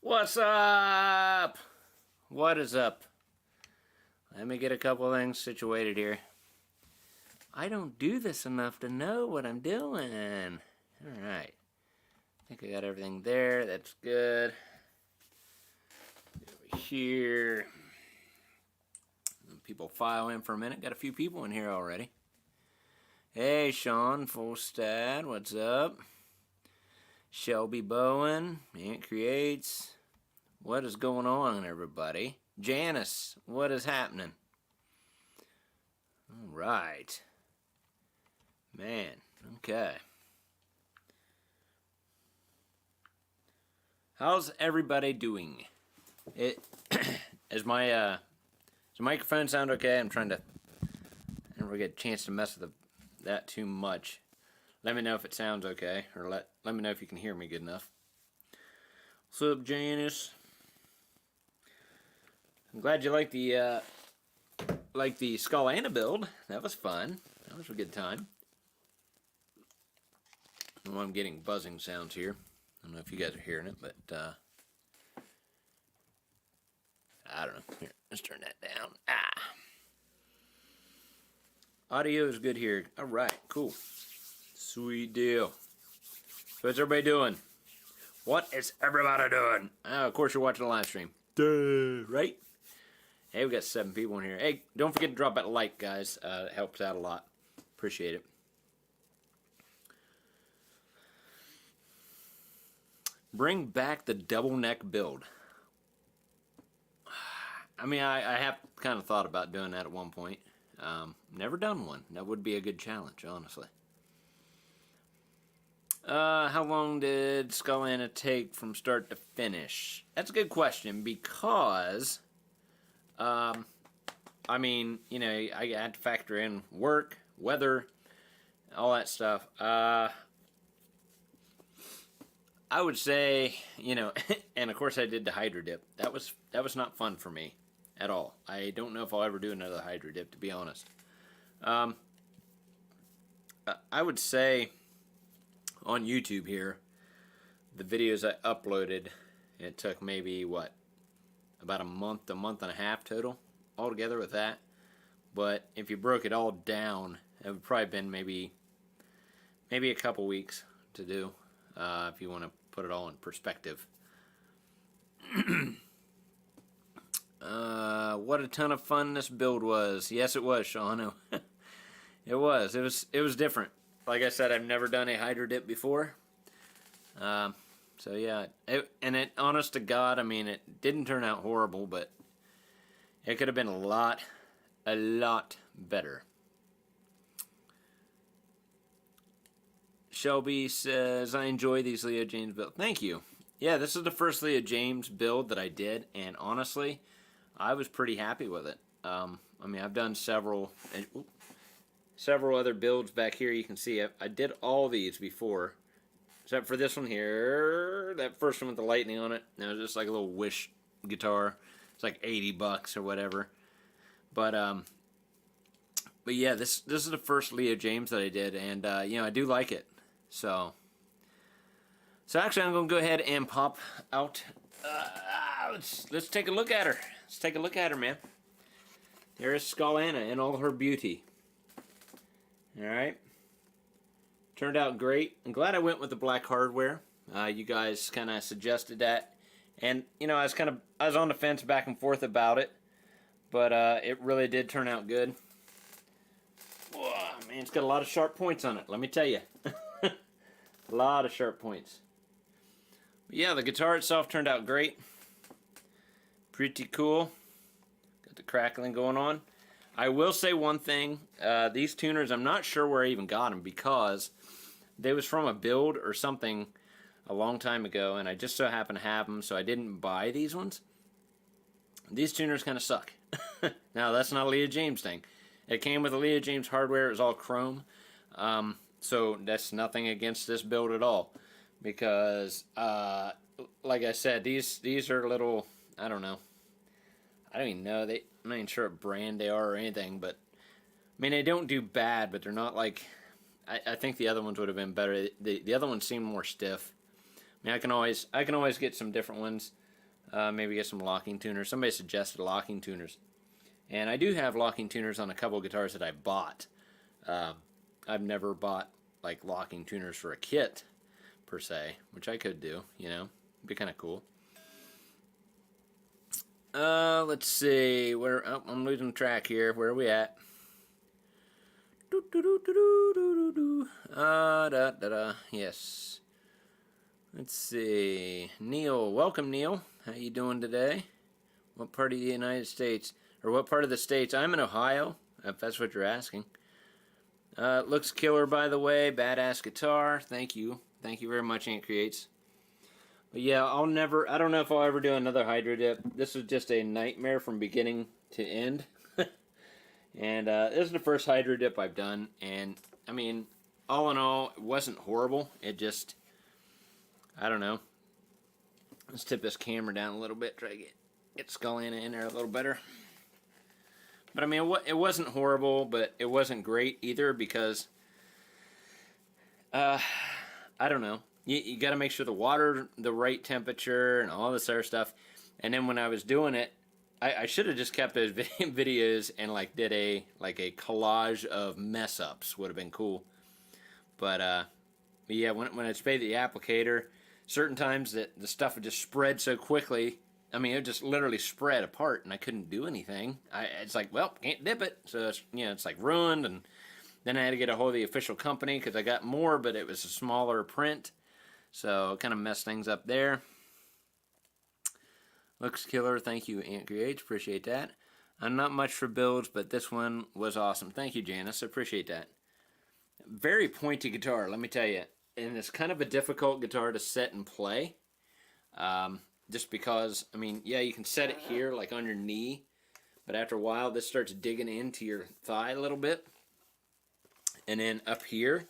What's up? What is up? Let me get a couple things situated here. I don't do this enough to know what I'm doing. Alright. I think I got everything there. That's good. Over here. People file in for a minute. Got a few people in here already. Hey, Sean Fulstad. What's up? Shelby Bowen. Ant Creates. What is going on, everybody? Janice, what is happening? Alright. Man, okay. How's everybody doing? Is my microphone sound okay? I'm trying to... I don't really get a chance to mess with that too much. Let me know if it sounds okay, or let me know if you can hear me good enough. What's up, Janice? I'm glad you liked the SKULLANA build. That was fun. That was a good time. Well, I'm getting buzzing sounds here. I don't know if you guys are hearing it, but I don't know. Here, let's turn that down. Audio is good here. All right, cool. Sweet deal. So what's everybody doing? What is everybody doing? Of course you're watching a live stream. Duh, right? Hey, we got 7 people in here. Hey, don't forget to drop that like, guys. It helps out a lot. Appreciate it. Bring back the double neck build. I mean, I have kind of thought about doing that at one point. Never done one. That would be a good challenge, honestly. How long did SKULLANA take from start to finish? That's a good question because, I mean, you know, I had to factor in work, weather, all that stuff. I would say, you know, and of course I did the hydro dip. That was not fun for me at all. I don't know if I'll ever do another hydro dip, to be honest. I would say on YouTube here, the videos I uploaded, it took maybe, what, about a month and a half total altogether with that. But if you broke it all down, it would probably been maybe a couple weeks to do, if you want to put it all in perspective. What a ton of fun this build was. Yes, it was, Sean. It was different. Like I said, I've never done a hydro dip before. So yeah, honest to God, I mean, it didn't turn out horrible, but it could have been a lot better. Shelby says, I enjoy these Leo James builds. Thank you. Yeah, this is the first Leo James build that I did, and honestly, I was pretty happy with it. I mean, I've done several other builds back here. You can see I did all these before, except for this one here. That first one with the lightning on it. It was just like a little Wish guitar. It's like $80 or whatever. But yeah, this is the first Leo James that I did, and you know, I do like it. So actually, I'm gonna go ahead and pop out. Let's take a look at her. Let's take a look at her, man. There's SKULLANA in all her beauty. Alright. Turned out great. I'm glad I went with the black hardware. You guys kind of suggested that. And, you know, I was on the fence back and forth about it. But it really did turn out good. Whoa, man, it's got a lot of sharp points on it, let me tell you. A lot of sharp points. But yeah, the guitar itself turned out great. Pretty cool. Got the crackling going on. I will say one thing. These tuners, I'm not sure where I even got them because they was from a build or something a long time ago, and I just so happened to have them, so I didn't buy these ones. These tuners kind of suck. Now, that's not a Leo James thing. It came with a Leo James hardware. It was all chrome. So that's nothing against this build at all. Because, like I said, these are little, I don't know. I don't even know. I'm not even sure what brand they are or anything. But, I mean, they don't do bad, but they're not like... I think the other ones would have been better. The other ones seem more stiff. I mean, I can always get some different ones. Maybe get some locking tuners. Somebody suggested locking tuners. And I do have locking tuners on a couple of guitars that I bought. I've never bought like locking tuners for a kit per se, which I could do, you know. It'd be kind of cool. Let's see. Where I'm losing track here. Where are we at? Yes. Let's see. Neil, welcome Neil. How you doing today? What part of the United States, or what part of the States? I'm in Ohio, if that's what you're asking. Looks killer, by the way. Badass guitar. Thank you. Thank you very much, Ant Creates. But yeah, I don't know if I'll ever do another Hydro Dip. This was just a nightmare from beginning to end. And this is the first Hydro Dip I've done. And, I mean, all in all, it wasn't horrible. It just, I don't know. Let's tip this camera down a little bit. Try to get Scullana in there a little better. But, I mean, it wasn't horrible, but it wasn't great either because, I don't know. You got to make sure the water the right temperature and all this other stuff. And then when I was doing it, I should have just kept those videos and like did a collage of mess ups. Would have been cool. But yeah, when I sprayed the applicator, certain times that the stuff would just spread so quickly. I mean, it just literally spread apart, and I couldn't do anything. It's like, well, can't dip it, so it's, you know, it's like ruined. And then I had to get a hold of the official company because I got more, but it was a smaller print. So, kind of messed things up there. Looks killer. Thank you, Ant Creates. Appreciate that. I'm not much for builds, but this one was awesome. Thank you, Janice. Appreciate that. Very pointy guitar, let me tell you. And it's kind of a difficult guitar to set and play. Just because, I mean, yeah, you can set it here, like on your knee. But after a while, this starts digging into your thigh a little bit. And then up here,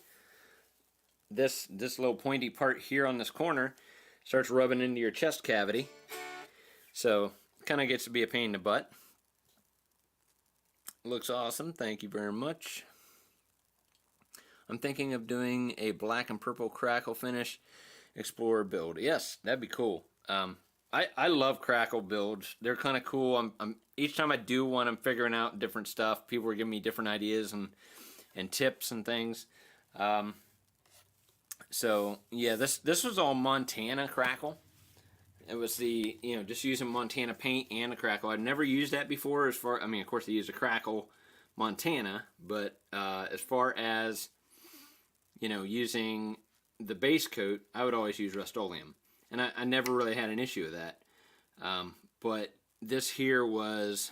this little pointy part here on this corner starts rubbing into your chest cavity. So kind of gets to be a pain in the butt. Looks awesome. Thank you very much. I'm thinking of doing a black and purple crackle finish Explorer build. Yes, that'd be cool. I love crackle builds. They're kind of cool. Each time I do one, I'm figuring out different stuff. People are giving me different ideas and tips and things. So yeah, this was all Montana crackle. It was the, you know, just using Montana paint and a crackle. I'd never used that before. I mean, of course, they use a crackle Montana, but as far as, you know, using the base coat, I would always use Rust-Oleum, and I never really had an issue with that. But this here was,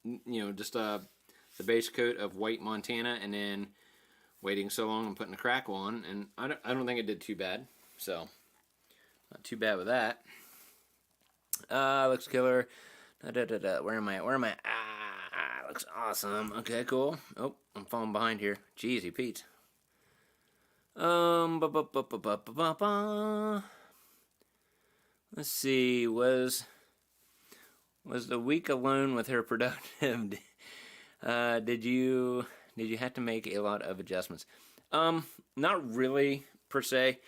you know, just the base coat of white Montana, and then waiting so long and putting a crackle on, and I don't think it did too bad. So not too bad with that. Looks killer. Where am I? Looks awesome. Okay, cool. Oh, I'm falling behind here. Jeezy Pete. Let's see. Was the week alone with her productive? Did you have to make a lot of adjustments? Not really per se.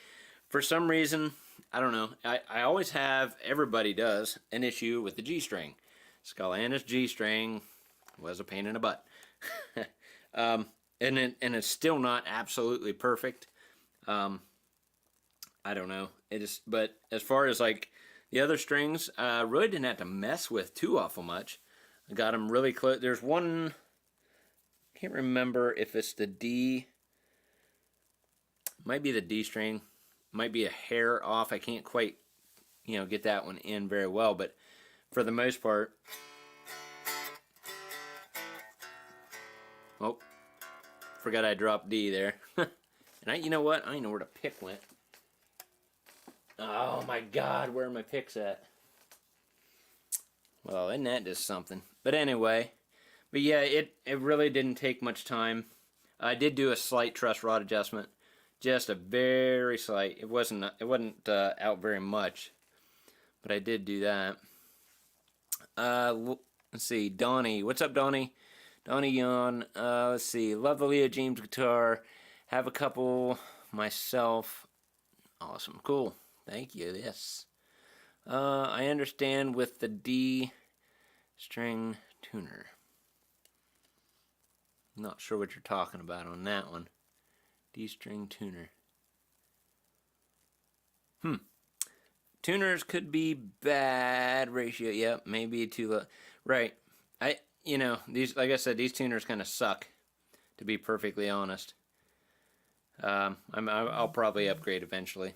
For some reason, I don't know. I always have, everybody does, an issue with the G string. Scullana's G string was a pain in the butt. And it's still not absolutely perfect. I don't know. But as far as like the other strings, I really didn't have to mess with too awful much. I got them really close. There's one, can't remember if it's the D, might be the D string, might be a hair off. I can't quite, you know, get that one in very well, but for the most part, oh, forgot I dropped D there. And you know what? I don't know where the pick went. Oh my God, where are my picks at? Well, isn't that just something? But anyway, but yeah, it really didn't take much time. I did do a slight truss rod adjustment, just a very slight. It wasn't out very much, but I did do that. Let's see, Donnie. What's up, Donnie? Donnie Yawn. Let's see. Love the Leo James guitar. Have a couple myself. Awesome. Cool. Thank you. Yes. I understand with the D string tuner. Not sure what you're talking about on that one. D string tuner. Tuners could be bad ratio. Yep, maybe too low. Right. These, like I said, these tuners kind of suck, to be perfectly honest. I'll probably upgrade eventually.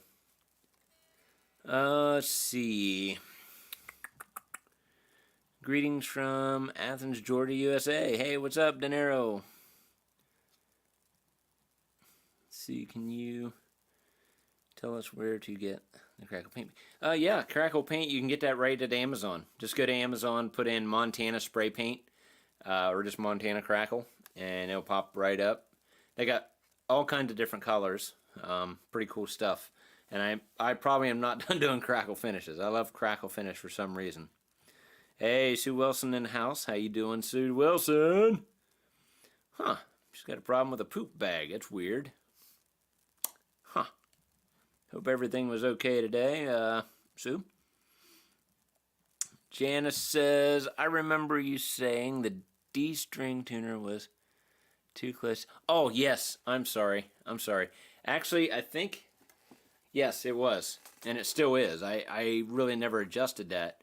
Let's see. Greetings from Athens, Georgia, USA. Hey, what's up, Dinero? Let's see, can you tell us where to get the Crackle paint? Yeah, Crackle paint, you can get that right at Amazon. Just go to Amazon, put in Montana spray paint, or just Montana Crackle, and it'll pop right up. They got all kinds of different colors. Pretty cool stuff. And I probably am not done doing Crackle finishes. I love Crackle finish for some reason. Hey, Sue Wilson in the house. How you doing, Sue Wilson? Huh. She's got a problem with a poop bag. That's weird. Huh. Hope everything was okay today, Sue. Janice says, I remember you saying the D string tuner was too close. Oh, yes. I'm sorry. Actually, I think, yes, it was. And it still is. I really never adjusted that.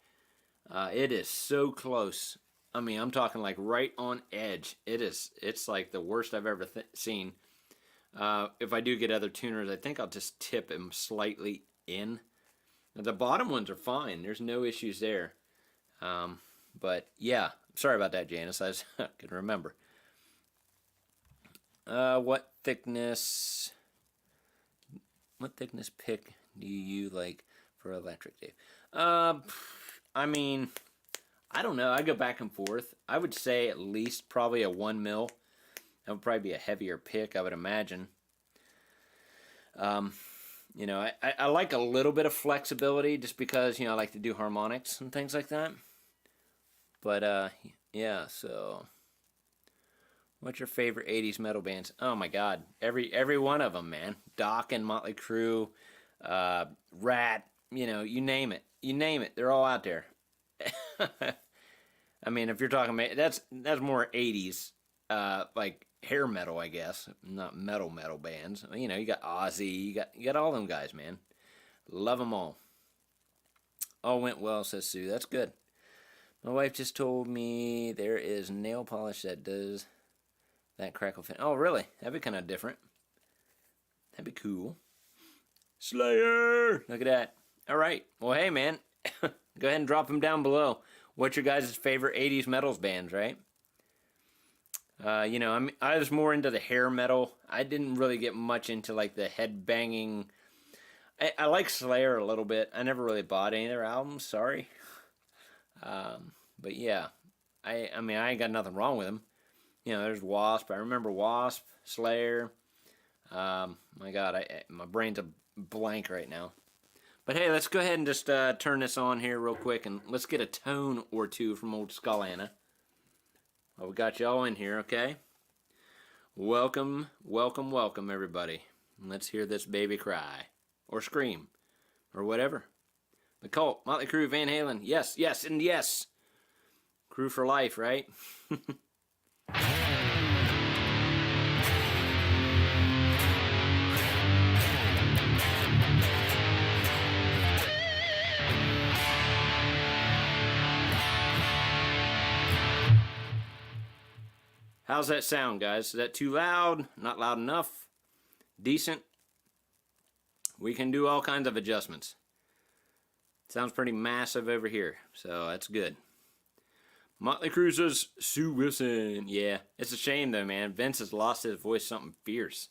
It is so close. I mean, I'm talking like right on edge. It's like the worst I've ever seen. If I do get other tuners, I think I'll just tip them slightly in. The bottom ones are fine. There's no issues there. But yeah, sorry about that, Janice. I can remember. What thickness pick do you like for electric, Dave? I mean, I don't know. I go back and forth. I would say at least probably a 1 mil. That would probably be a heavier pick, I would imagine. I like a little bit of flexibility just because, I like to do harmonics and things like that. But, yeah, so what's your favorite 80s metal bands? Oh, my God. Every one of them, man. Doc and Motley Crue, Rat, you name it. You name it. They're all out there. I mean, if you're talking about, that's more 80s, like hair metal, I guess, not metal bands. You got Ozzy, you got all them guys, man. Love them all. All went well, says Sue. That's good. My wife just told me there is nail polish that does that crackle fin. Oh, really? That'd be kind of different. That'd be cool. Slayer! Look at that. All right. Well, hey, man. Go ahead and drop them down below. What's your guys' favorite 80s metals bands, right? I was more into the hair metal. I didn't really get much into, like, the head banging. I like Slayer a little bit. I never really bought any of their albums. Sorry. But, yeah. I ain't got nothing wrong with them. There's Wasp. I remember Wasp, Slayer. My God, my brain's a blank right now. But hey, let's go ahead and just turn this on here real quick, and let's get a tone or two from old SKULLANA. Well, we got y'all in here, okay? Welcome, welcome, welcome, everybody. Let's hear this baby cry, or scream, or whatever. The Cult, Motley Crue, Van Halen, yes, yes, and yes. Crew for life, right? How's that sound, guys? Is that too loud? Not loud enough? Decent? We can do all kinds of adjustments. Sounds pretty massive over here, so that's good. Motley Crue says, Sue Wilson. Yeah, it's a shame though, man. Vince has lost his voice something fierce.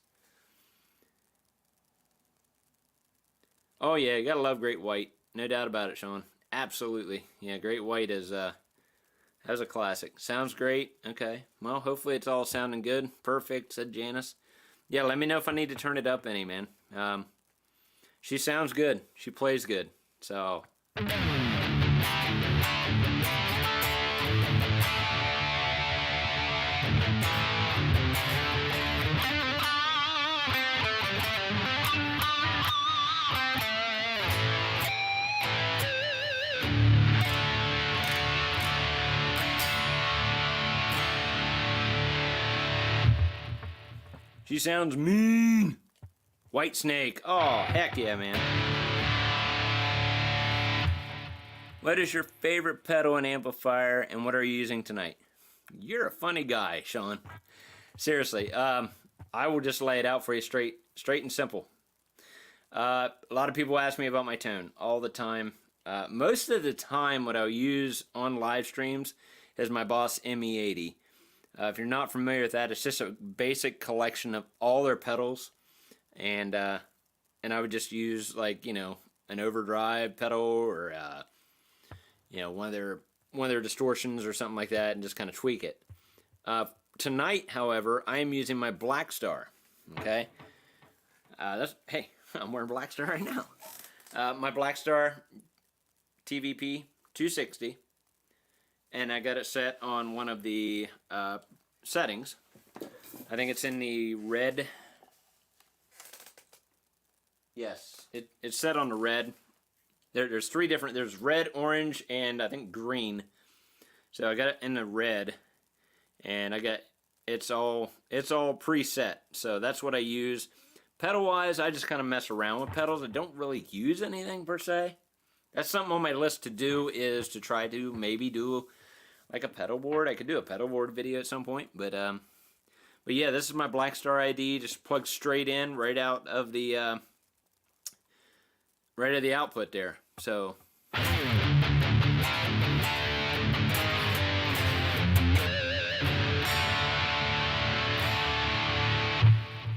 Oh yeah, you gotta love Great White. No doubt about it, Sean. Absolutely. Yeah, Great White is that's a classic. Sounds great. Okay. Well, hopefully it's all sounding good. Perfect, said Janice. Yeah, let me know if I need to turn it up any, man. She sounds good. She plays good. So. She sounds mean. White Snake. Oh, heck yeah, man. What is your favorite pedal and amplifier, and what are you using tonight? You're a funny guy, Sean. Seriously, I will just lay it out for you straight and simple. A lot of people ask me about my tone all the time. Most of the time, what I'll use on live streams is my Boss ME80. If you're not familiar with that, it's just a basic collection of all their pedals, and I would just use, like, you know, an overdrive pedal, or you know, one of their distortions or something like that, and just kind of tweak it. Tonight, however, I am using my Black Star. Okay, hey, I'm wearing Black Star right now. My Black Star TVP 260, and I got it set on one of the settings. I think it's in the red. Yes, it's set on the red. There's three different. There's red, orange, and I think green. So I got it in the red, and I got it's all preset. So that's what I use. Pedal wise, I just kind of mess around with pedals. I don't really use anything per se. That's something on my list to do, is to try to maybe do like a pedal board. I could do a pedal board video at some point, but yeah, this is my Black Star ID. Just plugs straight in right out of the output there. So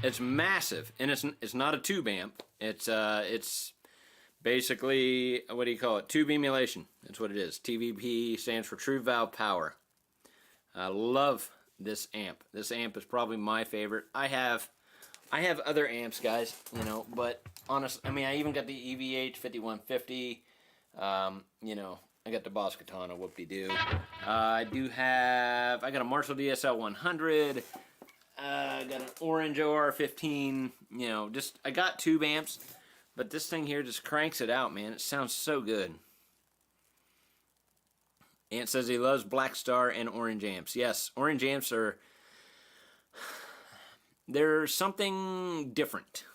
it's massive, and it's not a tube amp. It's basically, what do you call it? Tube emulation. That's what it is. TVP stands for True Valve Power. I love this amp. This amp is probably my favorite. I have other amps, guys, you know, but honestly, I mean, I even got the EVH 5150. You know, I got the Boss Katana, whoop-de-doo. I got a Marshall DSL 100. I got an Orange OR15. You know, I got tube amps, but this thing here just cranks it out, man. It sounds so good. Ant says he loves Black Star and Orange amps. Yes, Orange amps they're something different.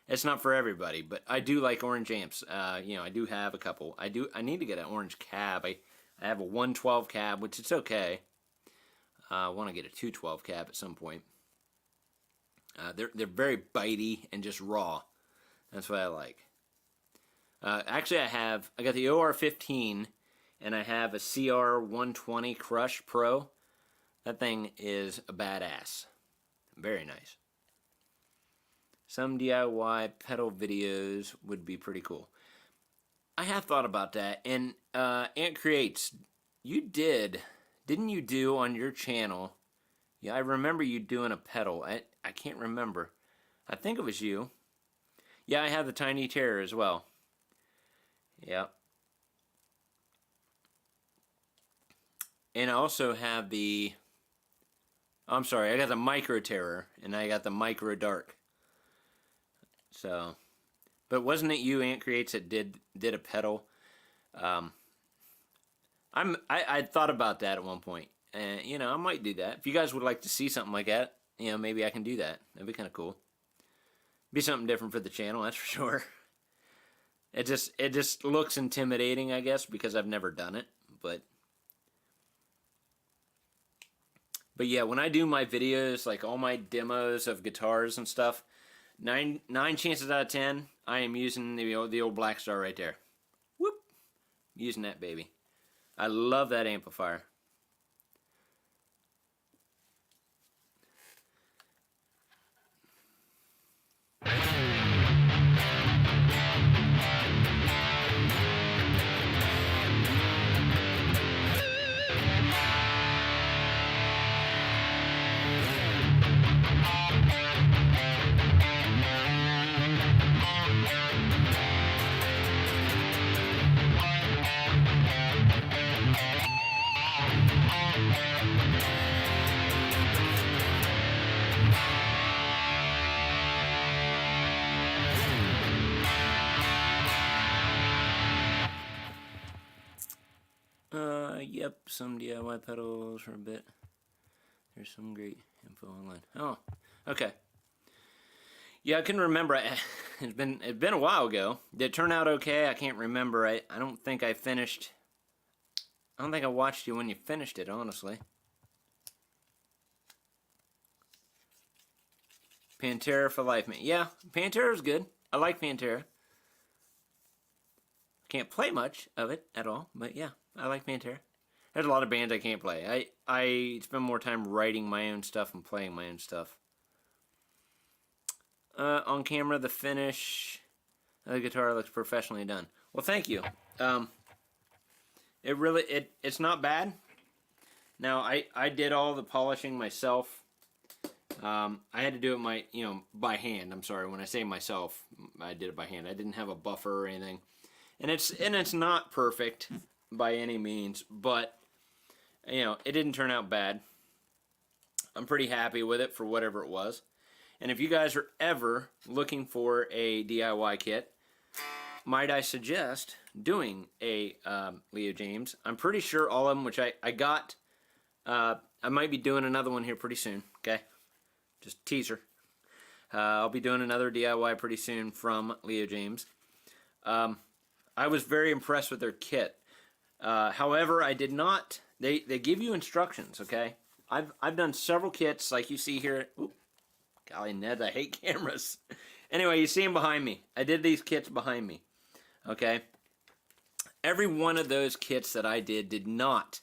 It's not for everybody, but I do like Orange amps. You know, I do have a couple. I need to get an Orange cab. I have a 112 cab, which is okay. I want to get a 212 cab at some point. They're very bitey and just raw. That's what I like. Actually, I got the OR15, and I have a CR120 Crush Pro. That thing is a badass. Very nice. Some DIY pedal videos would be pretty cool. I have thought about that, and Ant Creates, didn't you do on your channel? Yeah, I remember you doing a pedal. I can't remember. I think it was you. Yeah, I have the Tiny Terror as well. Yeah. And I also have the... I'm sorry, I got the Micro Terror, and I got the Micro Dark. So, but wasn't it you, Ant Creates, that did a pedal? I thought about that at one point, and you know, I might do that. If you guys would like to see something like that, you know, maybe I can do that. That'd be kind of cool. Be something different for the channel, that's for sure. It just looks intimidating, I guess, because I've never done it, but yeah, when I do my videos, like all my demos of guitars and stuff, nine chances out of 10, I am using the old Black Star right there. Whoop! Using that baby. I love that amplifier. Yep, some DIY pedals for a bit. There's some great info online. Oh, Okay. Yeah, I can remember. It's been a while ago. Did it turn out okay? I can't remember. I don't think I finished. I don't think I watched you when you finished it, honestly. Pantera for life, man. Yeah, Pantera's good. I like Pantera. Can't play much of it at all, but yeah, I like Pantera. There's a lot of bands I can't play. I spend more time writing my own stuff and playing my own stuff. On camera, the finish. The guitar looks professionally done. Well, thank you. It's not bad. Now, I did all the polishing myself. I had to do it by hand. I'm sorry, when I say myself, I did it by hand. I didn't have a buffer or anything. And it's not perfect by any means, but it didn't turn out bad. I'm pretty happy with it for whatever it was. And if you guys are ever looking for a DIY kit, might I suggest doing a Leo James? I'm pretty sure all of them, which I got. I might be doing another one here pretty soon. Okay, just teaser. I'll be doing another DIY pretty soon from Leo James. I was very impressed with their kit. However, I did not. They give you instructions. Okay, I've done several kits like you see here. Ooh, golly, Ned, I hate cameras. Anyway, you see them behind me. I did these kits behind me. Okay, every one of those kits that I did not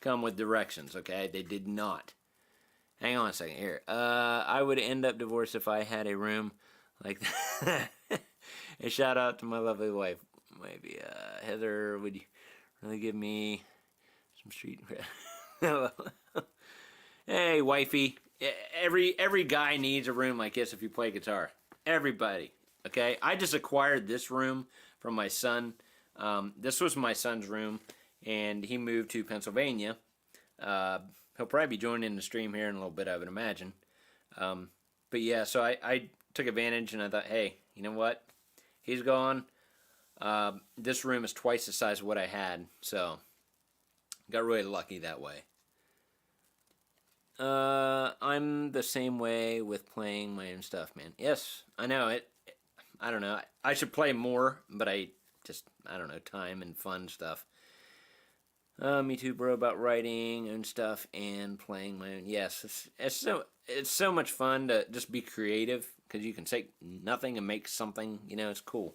come with directions. Okay, they did not. Hang on a second here. I would end up divorced if I had a room like that. A shout out to my lovely wife. Maybe Heather, would you really give me some street cred? Hey, wifey. Every guy needs a room like this if you play guitar. Everybody. Okay? I just acquired this room from my son. This was my son's room, and he moved to Pennsylvania. He'll probably be joining the stream here in a little bit, I would imagine. But yeah, so I took advantage, and I thought, hey, you know what? He's gone. This room is twice the size of what I had, so got really lucky that way. I'm the same way with playing my own stuff, man. Yes, I know it. I don't know. I should play more, but I don't know, time and fun stuff. Me too, bro, about writing and stuff and playing my own. Yes, it's so much fun to just be creative because you can say nothing and make something. It's cool.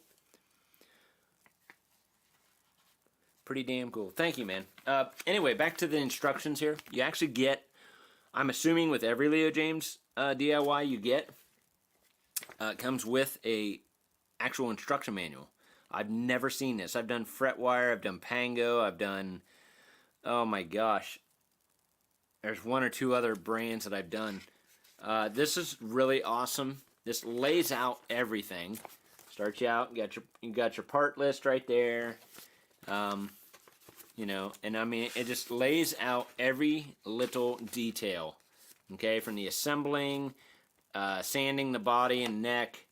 Pretty damn cool. Thank you, man. Anyway, back to the instructions here. You actually get, I'm assuming with every Leo James DIY you get, comes with a actual instruction manual. I've never seen this. I've done Fretwire, I've done Pango, I've done, oh my gosh, there's one or two other brands that I've done. This is really awesome. This lays out everything. Starts you out, you got your part list right there. And I mean, it just lays out every little detail, okay, from the assembling, sanding the body and neck,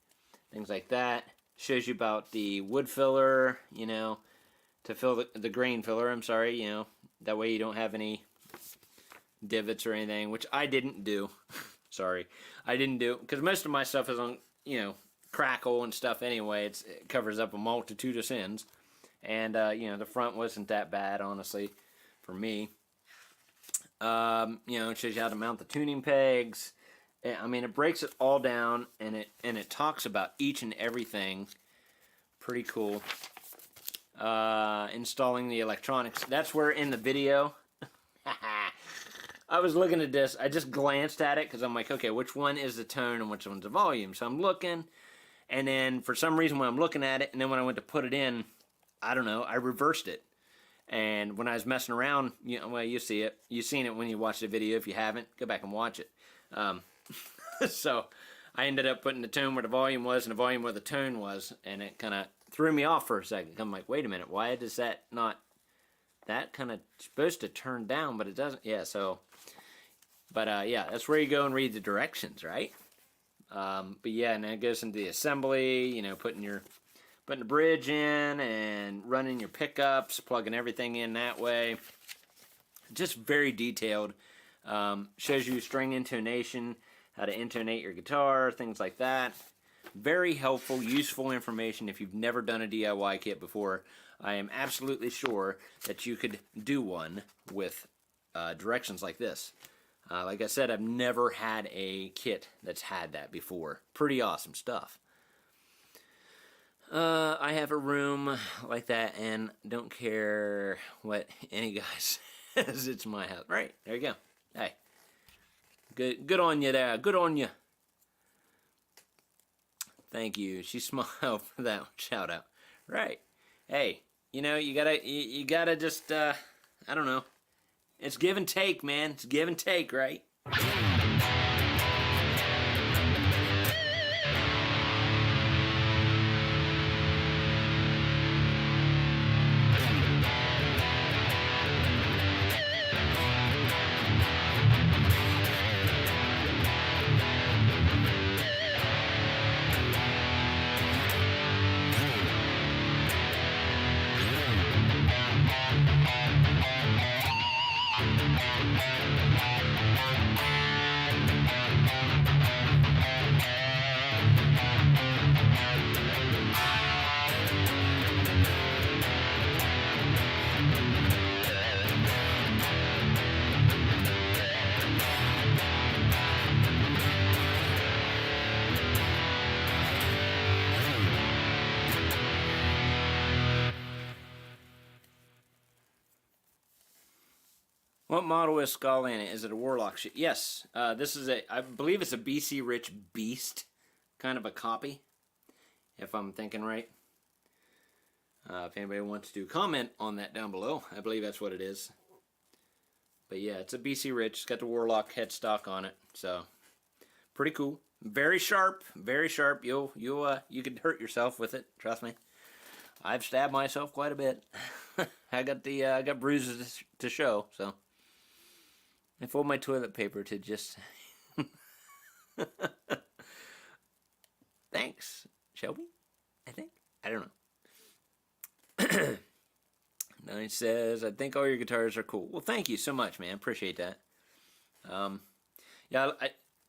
things like that. Shows you about the wood filler, to fill the grain filler, I'm sorry, that way you don't have any divots or anything, which I didn't do. Sorry, I didn't do, because most of my stuff is on, crackle and stuff anyway. It covers up a multitude of sins. And, the front wasn't that bad, honestly, for me. It shows you how to mount the tuning pegs. I mean, it breaks it all down, and it talks about each and everything. Pretty cool. Installing the electronics. That's where in the video, I was looking at this. I just glanced at it, because I'm like, okay, which one is the tone and which one's the volume? So I'm looking, and then for some reason when I'm looking at it, and then when I went to put it in, I don't know, I reversed it. And when I was messing around, well, you see it. You've seen it when you watch the video. If you haven't, go back and watch it. So I ended up putting the tone where the volume was and the volume where the tone was, and it kind of threw me off for a second. I'm like, wait a minute, why does that not, that kind of supposed to turn down, but it doesn't. Yeah, so, but yeah, that's where you go and read the directions, right? But yeah, and then it goes into the assembly, putting the bridge in and running your pickups, plugging everything in that way. Just very detailed. Shows you string intonation, how to intonate your guitar, things like that. Very helpful, useful information if you've never done a DIY kit before. I am absolutely sure that you could do one with directions like this. Like I said, I've never had a kit that's had that before. Pretty awesome stuff. I have a room like that and don't care what any guy says. It's my house. Right, there you go. Hey. Good on you there. Good on you. Thank you. She smiled for that shout out. Right. Hey, you know, you gotta just, I don't know. It's give and take, man. It's give and take, right? What model is SKULLANA? Is it a Warlock shit? Yes. This is I believe it's a BC Rich Beast, kind of a copy, if I'm thinking right. If anybody wants to comment on that down below, I believe that's what it is. But yeah, it's a BC Rich. It's got the Warlock headstock on it, so pretty cool. Very sharp, very sharp. You could hurt yourself with it. Trust me. I've stabbed myself quite a bit. I got bruises to show, so. I fold my toilet paper to just... Thanks, Shelby, I think. I don't know. Nine says, I think all your guitars are cool. Well, thank you so much, man. Appreciate that. Yeah,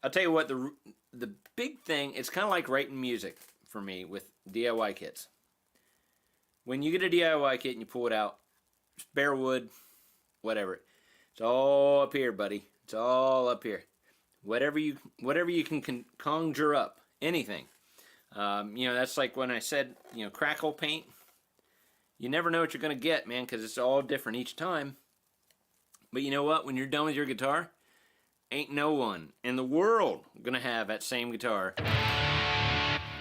I'll tell you what, the big thing, it's kind of like writing music for me with DIY kits. When you get a DIY kit and you pull it out, bare wood, whatever, it's all up here, buddy. It's all up here. Whatever you can conjure up, anything. You know, that's like when I said, you know, crackle paint. You never know what you're gonna get, man, because it's all different each time. But you know what? When you're done with your guitar, ain't no one in the world gonna have that same guitar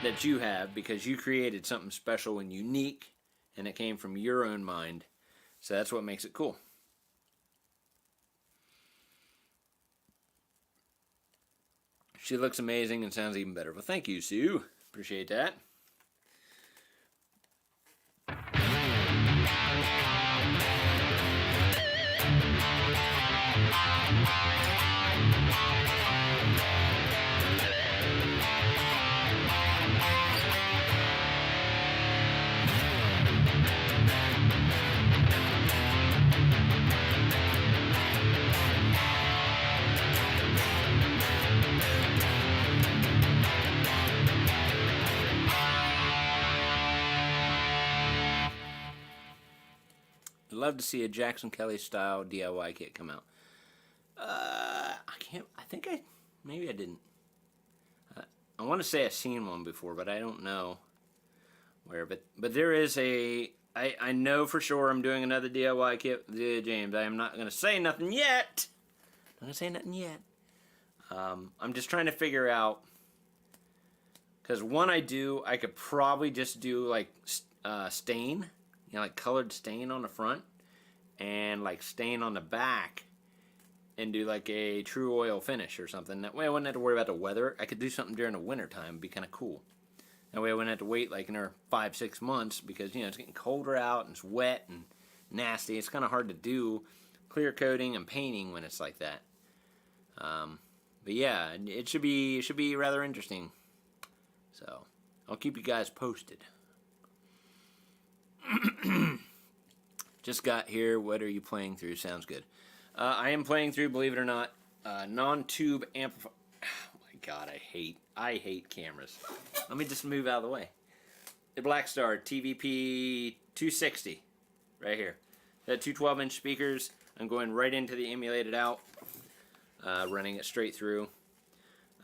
that you have, because you created something special and unique, and it came from your own mind. So that's what makes it cool. She looks amazing and sounds even better. Well, thank you, Sue. Appreciate that. Love to see a Jackson Kelly style DIY kit come out. Maybe I didn't. I want to say I've seen one before, but I don't know where. But there is I know for sure I'm doing another DIY kit with James. I am not going to say nothing yet. Not going to say nothing yet. I'm just trying to figure out, because one I could probably just do like stain, you know, like colored stain on the front, and like stain on the back, and do like a true oil finish or something. That way I wouldn't have to worry about the weather. I could do something during the winter time. It'd be kind of cool. That way I wouldn't have to wait like another 5-6 months, because, you know, it's getting colder out and it's wet and nasty. It's kind of hard to do clear coating and painting when it's like that. But yeah, it should be rather interesting. So I'll keep you guys posted. Just got here. What are you playing through? Sounds good. I am playing through, believe it or not, non-tube amplifier. Oh my God, I hate cameras. Let me just move out of the way. The Blackstar TVP 260, right here. That 212-inch speakers. I'm going right into the emulated out, running it straight through.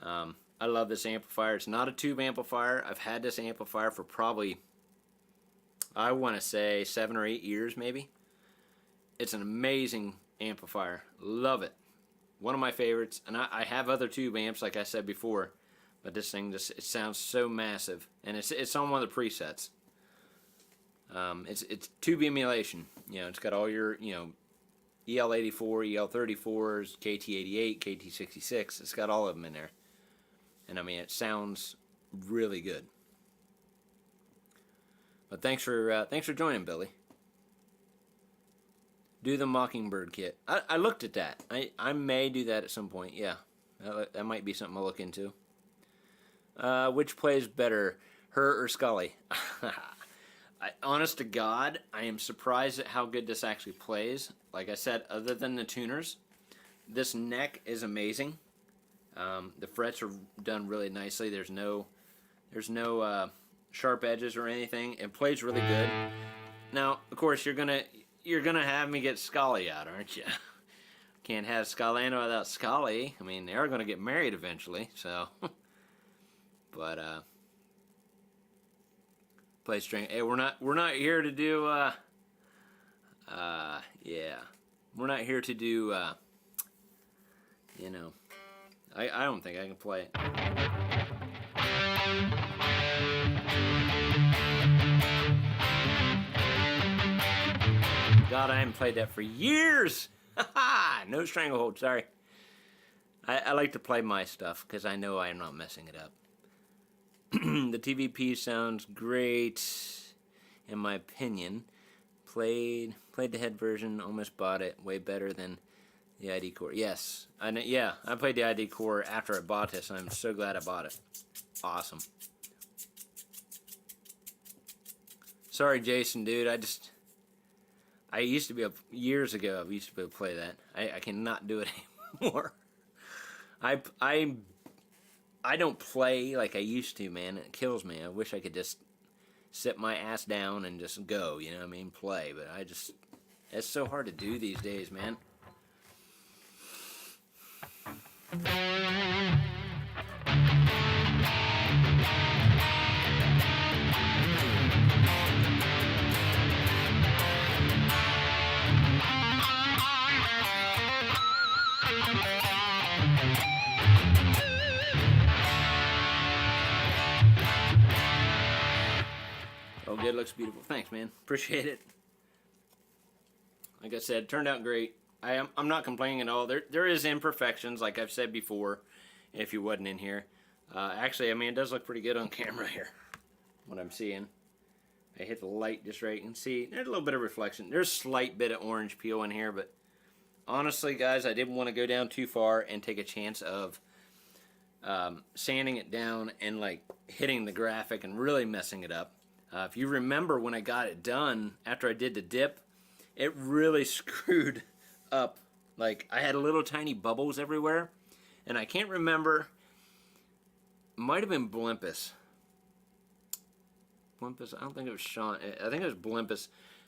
I love this amplifier. It's not a tube amplifier. I've had this amplifier for probably, I want to say 7 or 8 years maybe. It's an amazing amplifier. Love it. One of my favorites. And I have other tube amps like I said before, but this thing just, it sounds so massive, and it's on one of the presets. It's tube emulation. You know, it's got all your, you know, EL84, EL34s, KT88, KT66. It's got all of them in there. And I mean, it sounds really good. But thanks for joining, Billy. Do the Mockingbird kit. I looked at that. I may do that at some point. Yeah, that might be something I'll look into. Which plays better, her or Scully? Honest to God, I am surprised at how good this actually plays. Like I said, other than the tuners, this neck is amazing. The frets are done really nicely. There's no sharp edges or anything. It plays really good. Now, of course, you're gonna have me get Scully out, aren't you? Can't have SKULLANA without Scully. I mean, they're gonna get married eventually, so. But play string. Hey, we're not here to do yeah. We're not here to do you know. I don't think I can play it. God, I haven't played that for years. No stranglehold, sorry. I like to play my stuff because I know I'm not messing it up. The TVP sounds great, in my opinion. Played the head version, almost bought it. Way better than the ID core. Yes, I played the ID core after I bought this, and I'm so glad I bought it. Awesome. Sorry, Jason, dude. I used to be years ago. I used to be able to play that. I cannot do it anymore. I don't play like I used to, man. It kills me. I wish I could just sit my ass down and just go, you know what I mean? Play, but it's so hard to do these days, man. Oh, good, looks beautiful. Thanks, man. Appreciate it. Like I said, turned out great. I'm not complaining at all. There is imperfections, like I've said before, if you wasn't in here. Actually, I mean, it does look pretty good on camera here, what I'm seeing. I hit the light just right. You can see there's a little bit of reflection. There's a slight bit of orange peel in here, but honestly, guys, I didn't want to go down too far and take a chance of sanding it down and like hitting the graphic and really messing it up. If you remember when I got it done after I did the dip, it really screwed up. Like, I had little tiny bubbles everywhere, and I can't remember. Might have been Blimpus. Blimpus, I don't think it was Sean. I think it was Blimpus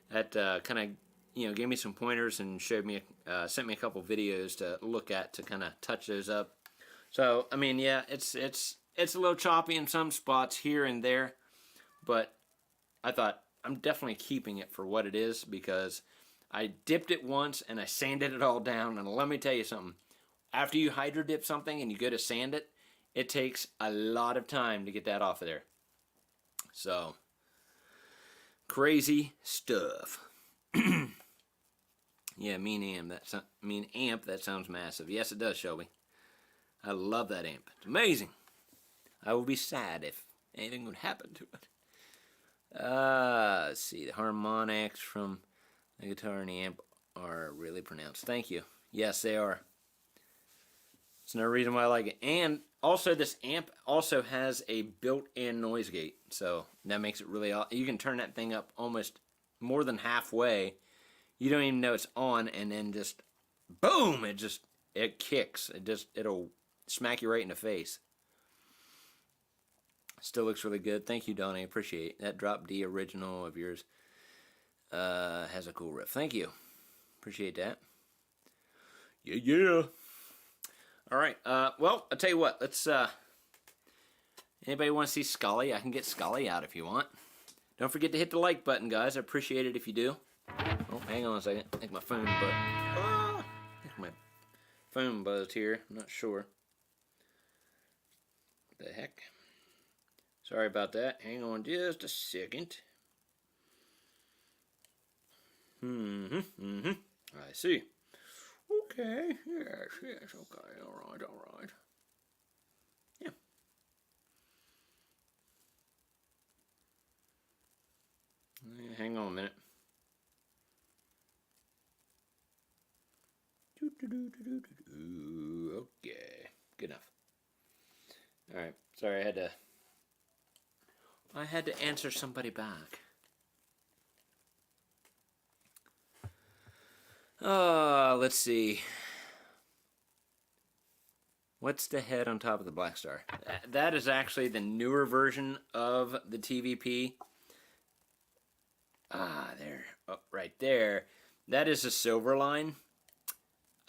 that kind of, you know, gave me some pointers and showed me, sent me a couple videos to look at to kind of touch those up. So, I mean, yeah, it's a little choppy in some spots here and there, but I thought I'm definitely keeping it for what it is because I dipped it once and I sanded it all down. And let me tell you something. After you hydro dip something and you go to sand it, it takes a lot of time to get that off of there. So, crazy stuff. Yeah, mean amp, that sounds massive. Yes, it does, Shelby. I love that amp. It's amazing. I will be sad if anything would happen to it. Let's see. The harmonics from the guitar and the amp are really pronounced. Thank you. Yes, they are. It's no reason why I like it. And also, this amp also has a built-in noise gate. So that makes it really... You can turn that thing up almost more than halfway. You don't even know it's on, and then boom! It kicks. It'll smack you right in the face. Still looks really good. Thank you, Donnie. Appreciate that. Drop D original of yours. Has a cool riff. Thank you. Appreciate that. Yeah. All right. Well, I'll tell you what. Let's. Anybody want to see Scully? I can get Scully out if you want. Don't forget to hit the like button, guys. I appreciate it if you do. Oh, hang on a second. I think my phone buzzed. I think my phone buzzed here. I'm not sure. What the heck? Sorry about that. Hang on just a second. I see. Okay. Yes. Okay. All right. Yeah. Hang on a minute. Okay. Good enough. All right. Sorry, I had to answer somebody back. Let's see. What's the head on top of the Black Star? That is actually the newer version of the TVP. There. Oh, right there. That is a silver line.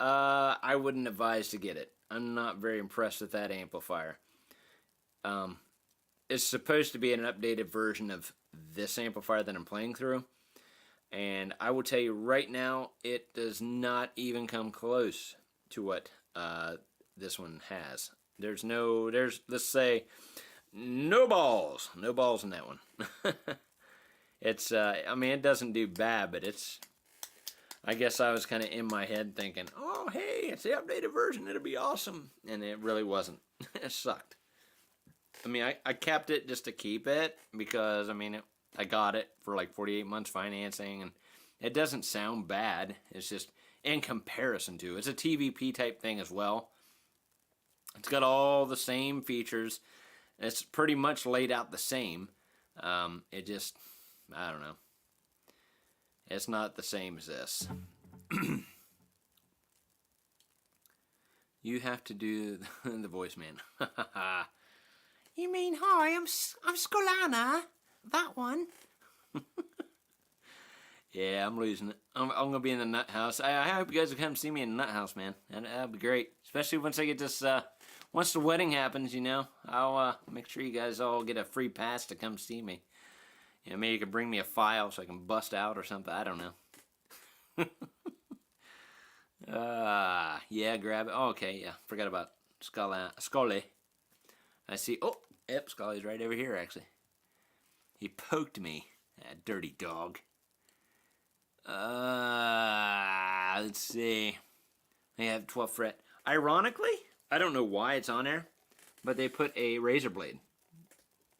I wouldn't advise to get it. I'm not very impressed with that amplifier. It's supposed to be an updated version of this amplifier that I'm playing through. And I will tell you right now, it does not even come close to what this one has. There's, let's say, no balls. No balls in that one. It's, I mean, it doesn't do bad, but it's, I guess I was kind of in my head thinking, oh, hey, it's the updated version. It'll be awesome. And it really wasn't. It sucked. I mean, I kept it just to keep it because, I mean, I got it for like 48 months financing, and it doesn't sound bad. It's just in comparison to, it's a TVP type thing as well. It's got all the same features. It's pretty much laid out the same. It just, I don't know. It's not the same as this. You have to do the voice, man. You mean, hi, I'm SKULLANA. That one. Yeah, I'm losing it. I'm gonna be in the nut house. I hope you guys will come see me in the nut house, man. That'd be great. Especially once I get this, once the wedding happens, you know. I'll make sure you guys all get a free pass to come see me. You know, maybe you could bring me a file so I can bust out or something. I don't know. Yeah, grab it. Oh, okay, yeah. Forgot about Scully. I see. Oh, yep, Scully's right over here, actually. He poked me. That dirty dog. Let's see. They have 12th fret. Ironically, I don't know why it's on there, but they put a razor blade.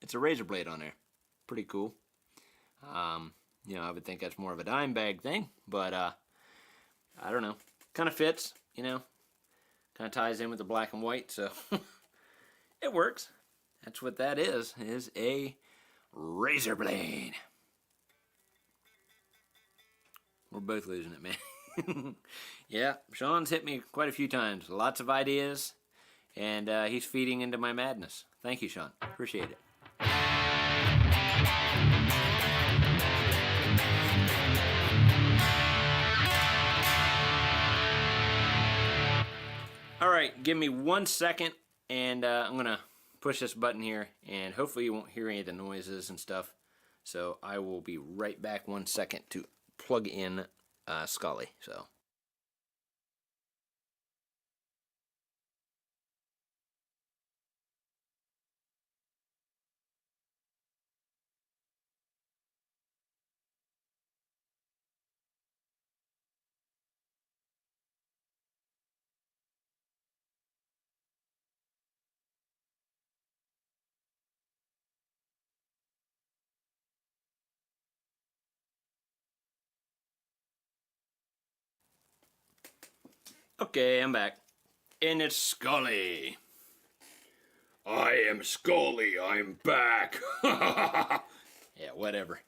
It's a razor blade on there. Pretty cool. You know, I would think that's more of a dime bag thing, but I don't know. Kind of fits, you know. Kind of ties in with the black and white, so it works. That's what that is a razor blade. We're both losing it, man. Yeah, Sean's hit me quite a few times. Lots of ideas, and he's feeding into my madness. Thank you, Sean. Appreciate it. All right, give me 1 second, and I'm going to push this button here, and hopefully you won't hear any of the noises and stuff. So I will be right back 1 second to plug in Scully. So. Okay, I'm back. And it's Scully. I am Scully, I'm back. Yeah, whatever.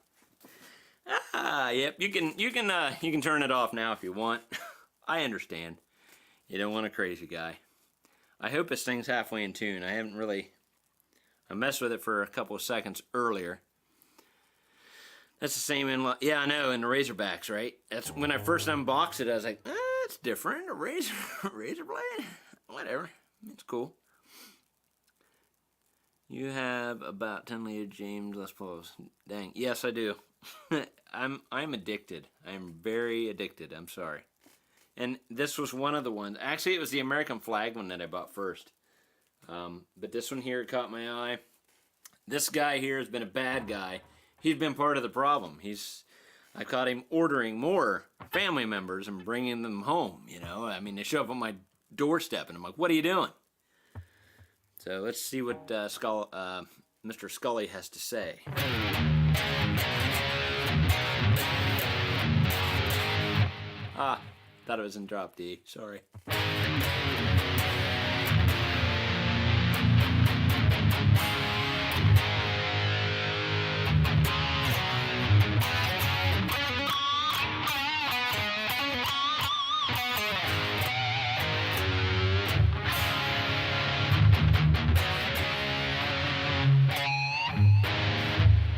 Yep, you can turn it off now if you want. I understand. You don't want a crazy guy. I hope this thing's halfway in tune. I I messed with it for a couple of seconds earlier. That's the same in, yeah, I know, in the Razorbacks, right? That's when I first unboxed it, I was like, it's different, a razor blade? Whatever, it's cool. You have about 10 Leo James Les Pauls. Dang, yes I do. I'm addicted. I'm very addicted, I'm sorry. And this was one of the ones, actually it was the American flag one that I bought first. But this one here caught my eye. This guy here has been a bad guy. He's been part of the problem. I caught him ordering more family members and bringing them home, you know. I mean, they show up on my doorstep, and I'm like, what are you doing? So let's see what Mr. Scully has to say. Ah, thought it was in drop D. Sorry.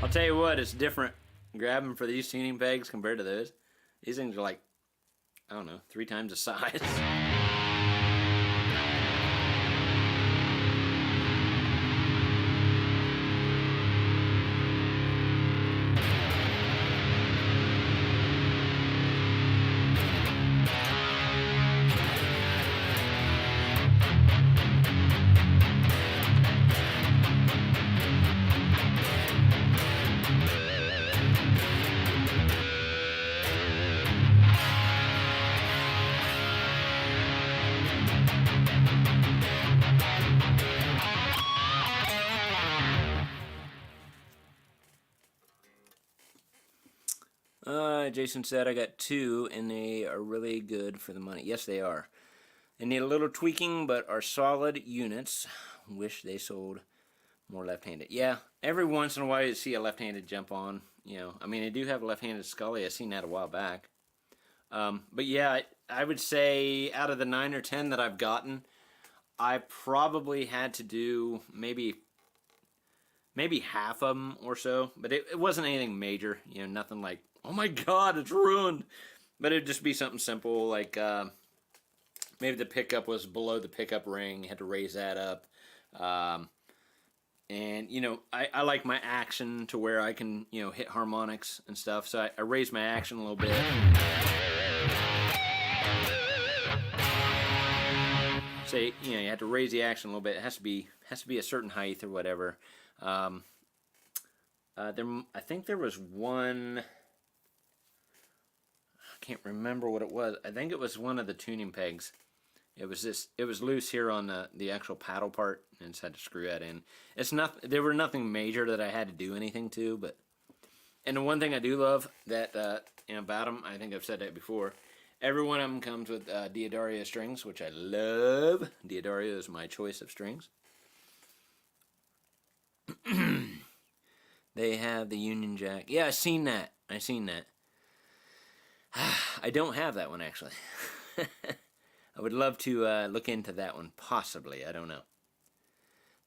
I'll tell you what, it's different grabbing for these tuning pegs compared to those. These things are like, I don't know, 3 times the size. Jason said I got 2 and they are really good for the money. Yes, they are. They need a little tweaking, but are solid units. Wish they sold more left-handed. Yeah, every once in a while you see a left-handed jump on. You know, I mean, they do have a left-handed Scully. I seen that a while back. But yeah, I would say out of the 9 or 10 that I've gotten, I probably had to do maybe half of them or so. But it wasn't anything major. You know, nothing like, oh my god, it's ruined. But it'd just be something simple like maybe the pickup was below the pickup ring. You had to raise that up. And, you know, I like my action to where I can, you know, hit harmonics and stuff. So I raise my action a little bit. Say, you know, you have to raise the action a little bit. It has to be a certain height or whatever. I think there was one... I can't remember what it was. I think it was one of the tuning pegs. It was loose here on the actual paddle part, and I just had to screw that in. There were nothing major that I had to do anything to, but and the one thing I do love that about them, I think I've said that before. Every one of them comes with Diodario strings, which I love. Diodario is my choice of strings. They have the Union Jack. Yeah, I seen that. I don't have that one, actually. I would love to look into that one, possibly. I don't know.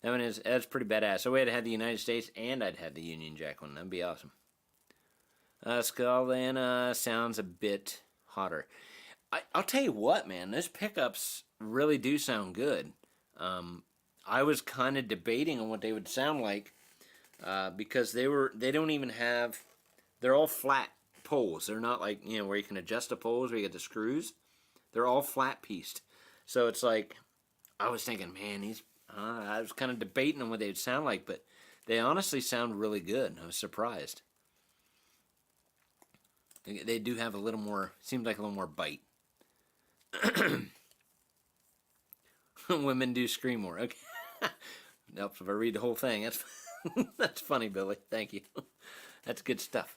That's pretty badass. So I'd have the United States and I'd have the Union Jack one. That'd be awesome. SKULLANA sounds a bit hotter. I'll tell you what, man. Those pickups really do sound good. I was kind of debating on what they would sound like because they don't even have... They're all flat poles. They're not like, you know, where you can adjust the poles where you get the screws. They're all flat pieced. So it's like, I was thinking, man, I was kind of debating on what they would sound like, but they honestly sound really good. I was surprised. They do have a little more, seems like a little more bite. Women do scream more. Okay. Helps if I read the whole thing. That's funny, Billy. Thank you. That's good stuff.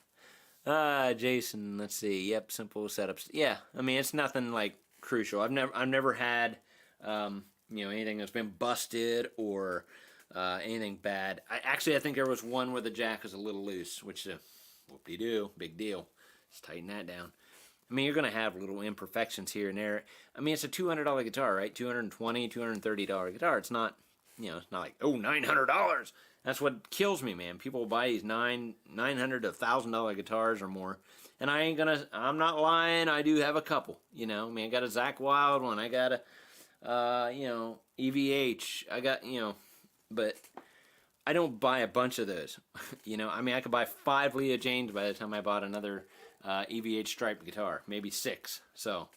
Jason, let's see. Yep, simple setups. Yeah, I mean, it's nothing like crucial. I've never had you know, anything that's been busted or anything bad. I think there was one where the jack was a little loose, which whoop-de-doo, big deal. Just tighten that down. I mean, you're gonna have little imperfections here and there. I mean, it's a $200 guitar, right? $220, $230 guitar. It's not, you know, it's not like, oh, $900. That's what kills me, man. People buy these $900 to $1,000 guitars or more, and I'm not lying. I do have a couple. You know, I mean, I got a Zakk Wylde one. I got a, you know, EVH. I got, you know, but I don't buy a bunch of those. You know, I mean, I could buy 5 Leah Janes by the time I bought another EVH striped guitar, maybe 6. So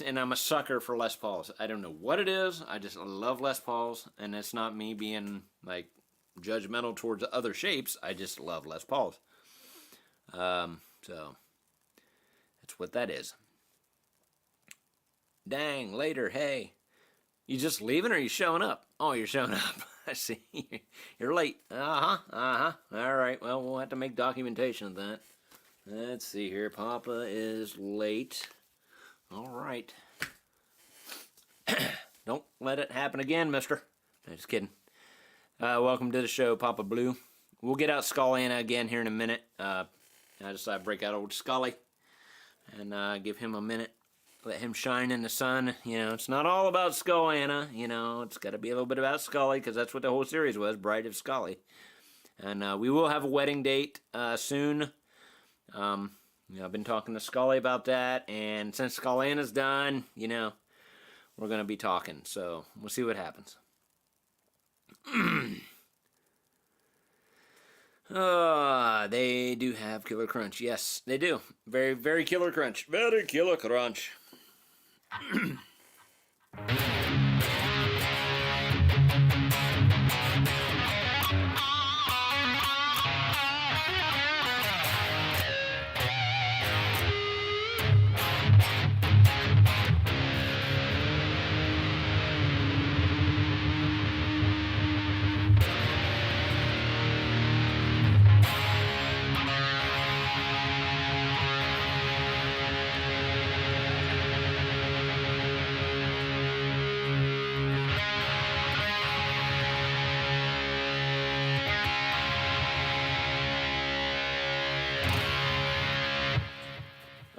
and I'm a sucker for Les Pauls. I don't know what it is. I just love Les Pauls, and it's not me being like judgmental towards other shapes. I just love Les Pauls. So that's what that is. Dang, later, hey. You just leaving or you showing up? Oh, you're showing up. I see. You're late. All right, well, we'll have to make documentation of that. Let's see here. Papa is late. All right. Don't let it happen again, mister. No, just kidding. Welcome to the show, Papa Blue. We'll get out Scullana again here in a minute. I decided to break out old Scully and give him a minute. Let him shine in the sun. You know, it's not all about Scullana. You know, it's got to be a little bit about Scully, because that's what the whole series was, Bride of Scully. And we will have a wedding date soon. You know, I've been talking to Scully about that, and since Scullana's done, you know, we're going to be talking. So we'll see what happens. They do have Killer Crunch. Yes, they do. Very, very Killer Crunch. Very Killer Crunch.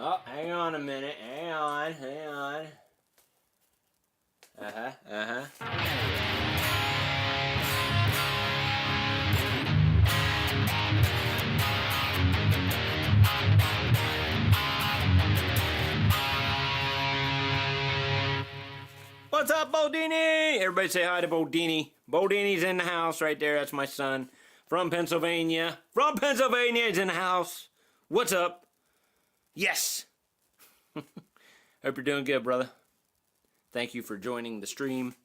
Oh, hang on a minute. Hang on. What's up, Bodini? Everybody say hi to Bodini. Bodini's in the house right there. That's my son from Pennsylvania. He's in the house. What's up? Yes. Hope you're doing good, brother. Thank you for joining the stream.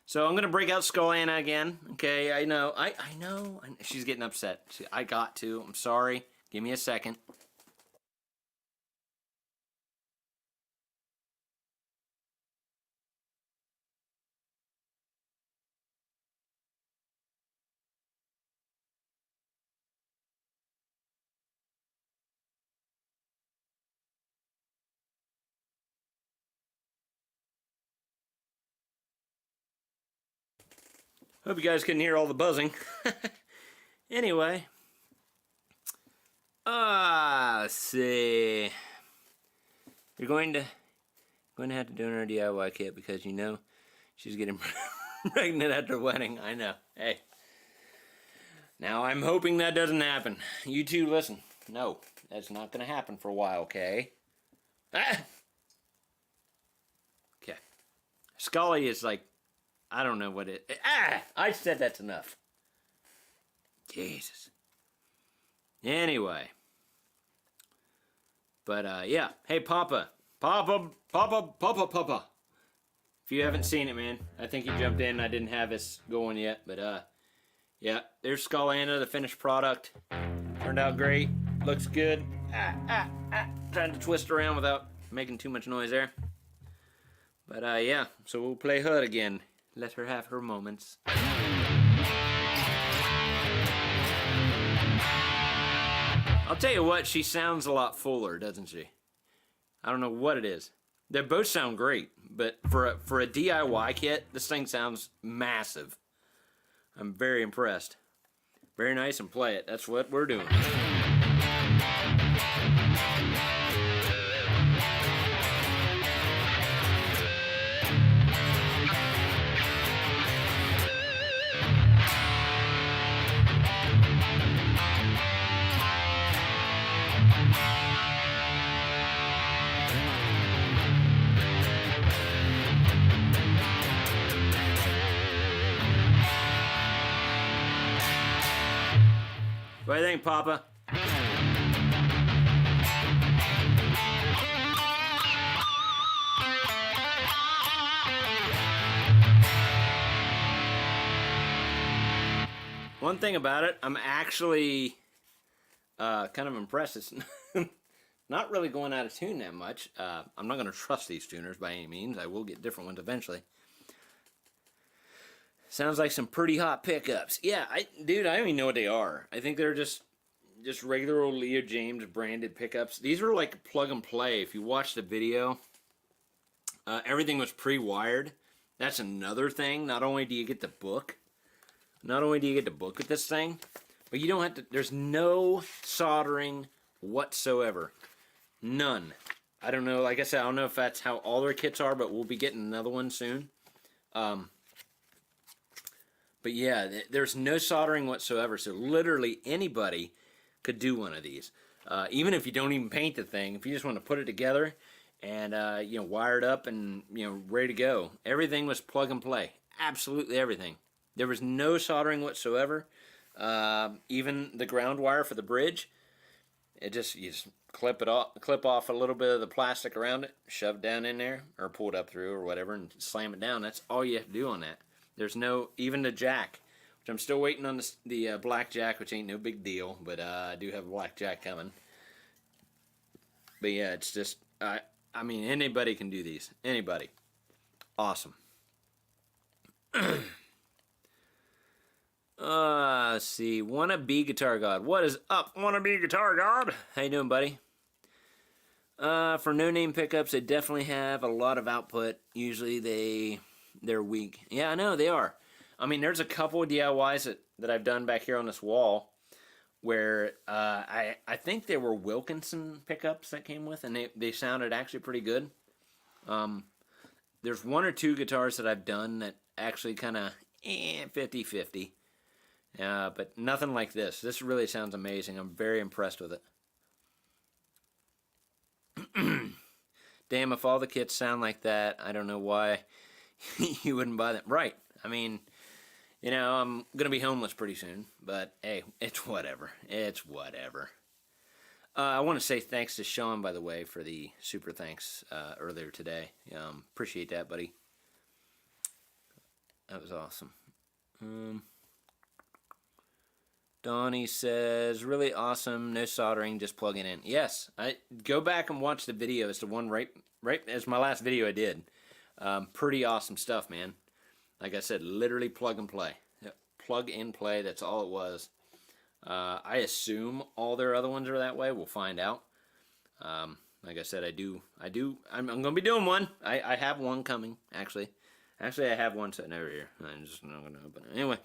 So I'm going to break out Scullana again. Okay, I know. I know. She's getting upset. I got to. I'm sorry. Give me a second. Hope you guys couldn't hear all the buzzing. Anyway. Let's see. You're going to have to donate her DIY kit because you know she's getting pregnant at the wedding. I know. Hey. Now I'm hoping that doesn't happen. You two listen. No, that's not going to happen for a while, okay? Ah! Okay. Scully is like, I don't know what it... I said that's enough. Jesus. Anyway. But, yeah. Hey, Papa. Papa. If you haven't seen it, man, I think you jumped in. I didn't have this going yet. But, yeah. There's Scullana, the finished product. Turned out great. Looks good. Trying to twist around without making too much noise there. But, yeah. So we'll play HUD again. Let her have her moments. I'll tell you what, she sounds a lot fuller, doesn't she? I don't know what it is. They both sound great, but for a DIY kit, this thing sounds massive. I'm very impressed. Very nice, and play it. That's what we're doing. What do you think, Papa? One thing about it, I'm actually kind of impressed. It's not really going out of tune that much. I'm not going to trust these tuners by any means. I will get different ones eventually. Sounds like some pretty hot pickups. Yeah, dude, I don't even know what they are. I think they're just regular old Leo James branded pickups. These are like plug and play. If you watch the video, everything was pre-wired. That's another thing. Not only do you get the book with this thing, but you don't have to, there's no soldering whatsoever. None. I don't know, like I said, I don't know if that's how all their kits are, but we'll be getting another one soon. But yeah, there's no soldering whatsoever, so literally anybody could do one of these. Even if you don't even paint the thing, if you just want to put it together and wire it up and ready to go. Everything was plug and play. Absolutely everything. There was no soldering whatsoever. Even the ground wire for the bridge, you just clip off a little bit of the plastic around it, shove it down in there, or pull it up through or whatever, and slam it down. That's all you have to do on that. There's no, even the jack, which I'm still waiting on the black jack, which ain't no big deal, but I do have a black jack coming. But yeah, it's just, I mean, anybody can do these. Anybody. Awesome. Let's see. Wannabe Guitar God. What is up, Wannabe Guitar God? How you doing, buddy? For no-name pickups, they definitely have a lot of output. Usually they're weak. Yeah, I know, they are. I mean, there's a couple of DIYs that I've done back here on this wall where I think they were Wilkinson pickups that came with, and they sounded actually pretty good. There's one or two guitars that I've done that actually kind of 50-50. But nothing like this. This really sounds amazing. I'm very impressed with it. Damn, if all the kits sound like that, I don't know why you wouldn't buy them. Right. I mean, I'm going to be homeless pretty soon. But, hey, it's whatever. It's whatever. I want to say thanks to Sean, by the way, for the super thanks earlier today. Appreciate that, buddy. That was awesome. Donnie says, really awesome, no soldering, just plugging in. Yes, I go back and watch the video. It's the one right as my last video I did. Pretty awesome stuff, man. Like I said, literally plug and play. Yep, plug and play, that's all it was. I assume all their other ones are that way. We'll find out. Like I said, I'm going to be doing one. I have one coming, actually. Actually, I have one sitting over here. I'm just not going to open it. Anyway,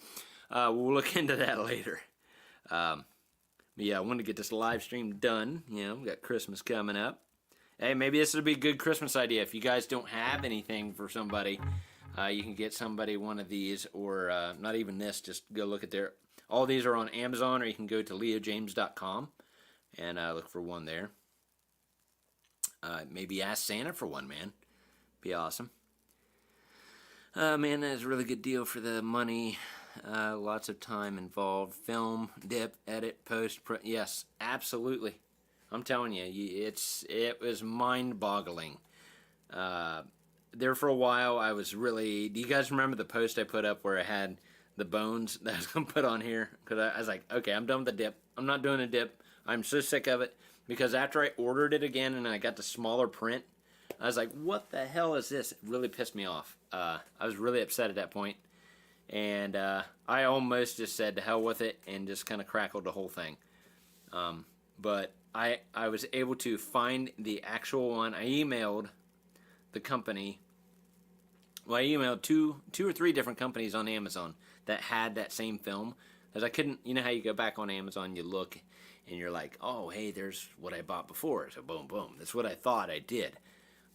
we'll look into that later. But yeah, I wanted to get this live stream done. We got Christmas coming up. Hey, maybe this would be a good Christmas idea. If you guys don't have anything for somebody, you can get somebody one of these, or not even this. Just go look at all these are on Amazon, or you can go to leojames.com and look for one there. Maybe ask Santa for one, man. Be awesome. Man, that's a really good deal for the money. Lots of time involved. Film, dip, edit, post. Yes, absolutely. I'm telling you, it was mind-boggling. There for a while, I was really... Do you guys remember the post I put up where I had the bones that I was going to put on here? Because I was like, okay, I'm done with the dip. I'm not doing a dip. I'm so sick of it. Because after I ordered it again and I got the smaller print, I was like, what the hell is this? It really pissed me off. I was really upset at that point. And I almost just said to hell with it and just kind of crackled the whole thing. But I was able to find the actual one. I emailed the company. Well, I emailed two or three different companies on Amazon that had that same film. Because I couldn't, you know how you go back on Amazon, you look, and you're like, oh, hey, there's what I bought before. So boom, boom. That's what I thought I did.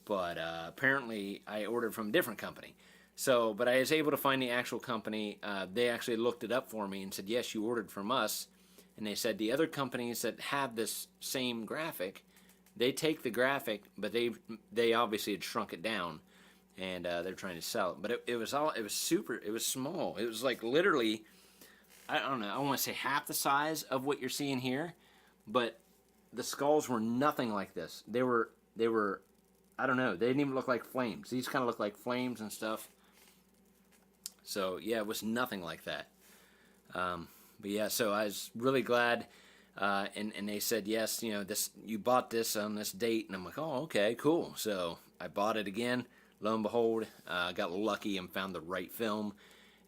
But apparently I ordered from a different company. So, but I was able to find the actual company. They actually looked it up for me and said, yes, you ordered from us. and they said the other companies that have this same graphic, they take the graphic, but they obviously had shrunk it down, and they're trying to sell it. But it was small. It was like literally, I don't know, I want to say half the size of what you're seeing here, but the skulls were nothing like this. They were I don't know, they didn't even look like flames. These kind of look like flames and stuff. So yeah, it was nothing like that. But yeah, so I was really glad, and they said, yes, you know, you bought this on this date, and I'm like, oh, okay, cool. So I bought it again. Lo and behold, I got lucky and found the right film,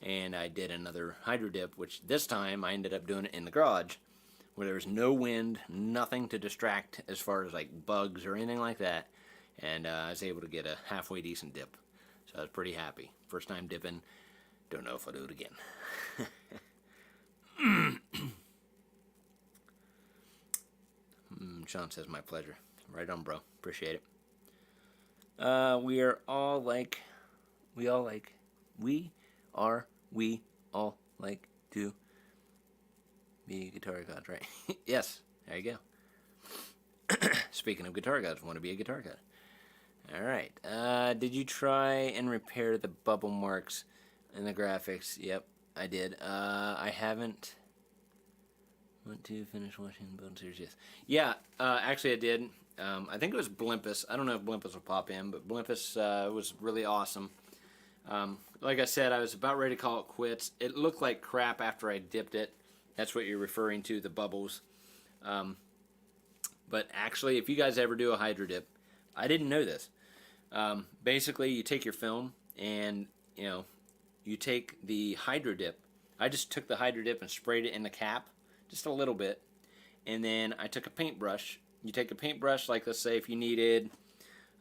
and I did another hydro dip, which this time I ended up doing it in the garage, where there was no wind, nothing to distract as far as like bugs or anything like that, and I was able to get a halfway decent dip. So I was pretty happy. First time dipping. Don't know if I'll do it again. Sean says, my pleasure. Right on, bro. Appreciate it. We all like to be guitar gods, right? Yes, there you go. Speaking of guitar gods, want to be a guitar god. Alright, did you try and repair the bubble marks in the graphics? Yep, I did. I haven't. Want to finish watching the build series? Yes. Yeah, actually I did. I think it was Blimpus. I don't know if Blimpus will pop in, but Blimpus was really awesome. Like I said, I was about ready to call it quits. It looked like crap after I dipped it. That's what you're referring to, the bubbles. But actually, if you guys ever do a hydro dip, I didn't know this. Basically, you take your film and, you know, you take the hydro dip. I just took the hydro dip and sprayed it in the cap, just a little bit. And then I took a paintbrush. You take a paintbrush, like let's say if you needed,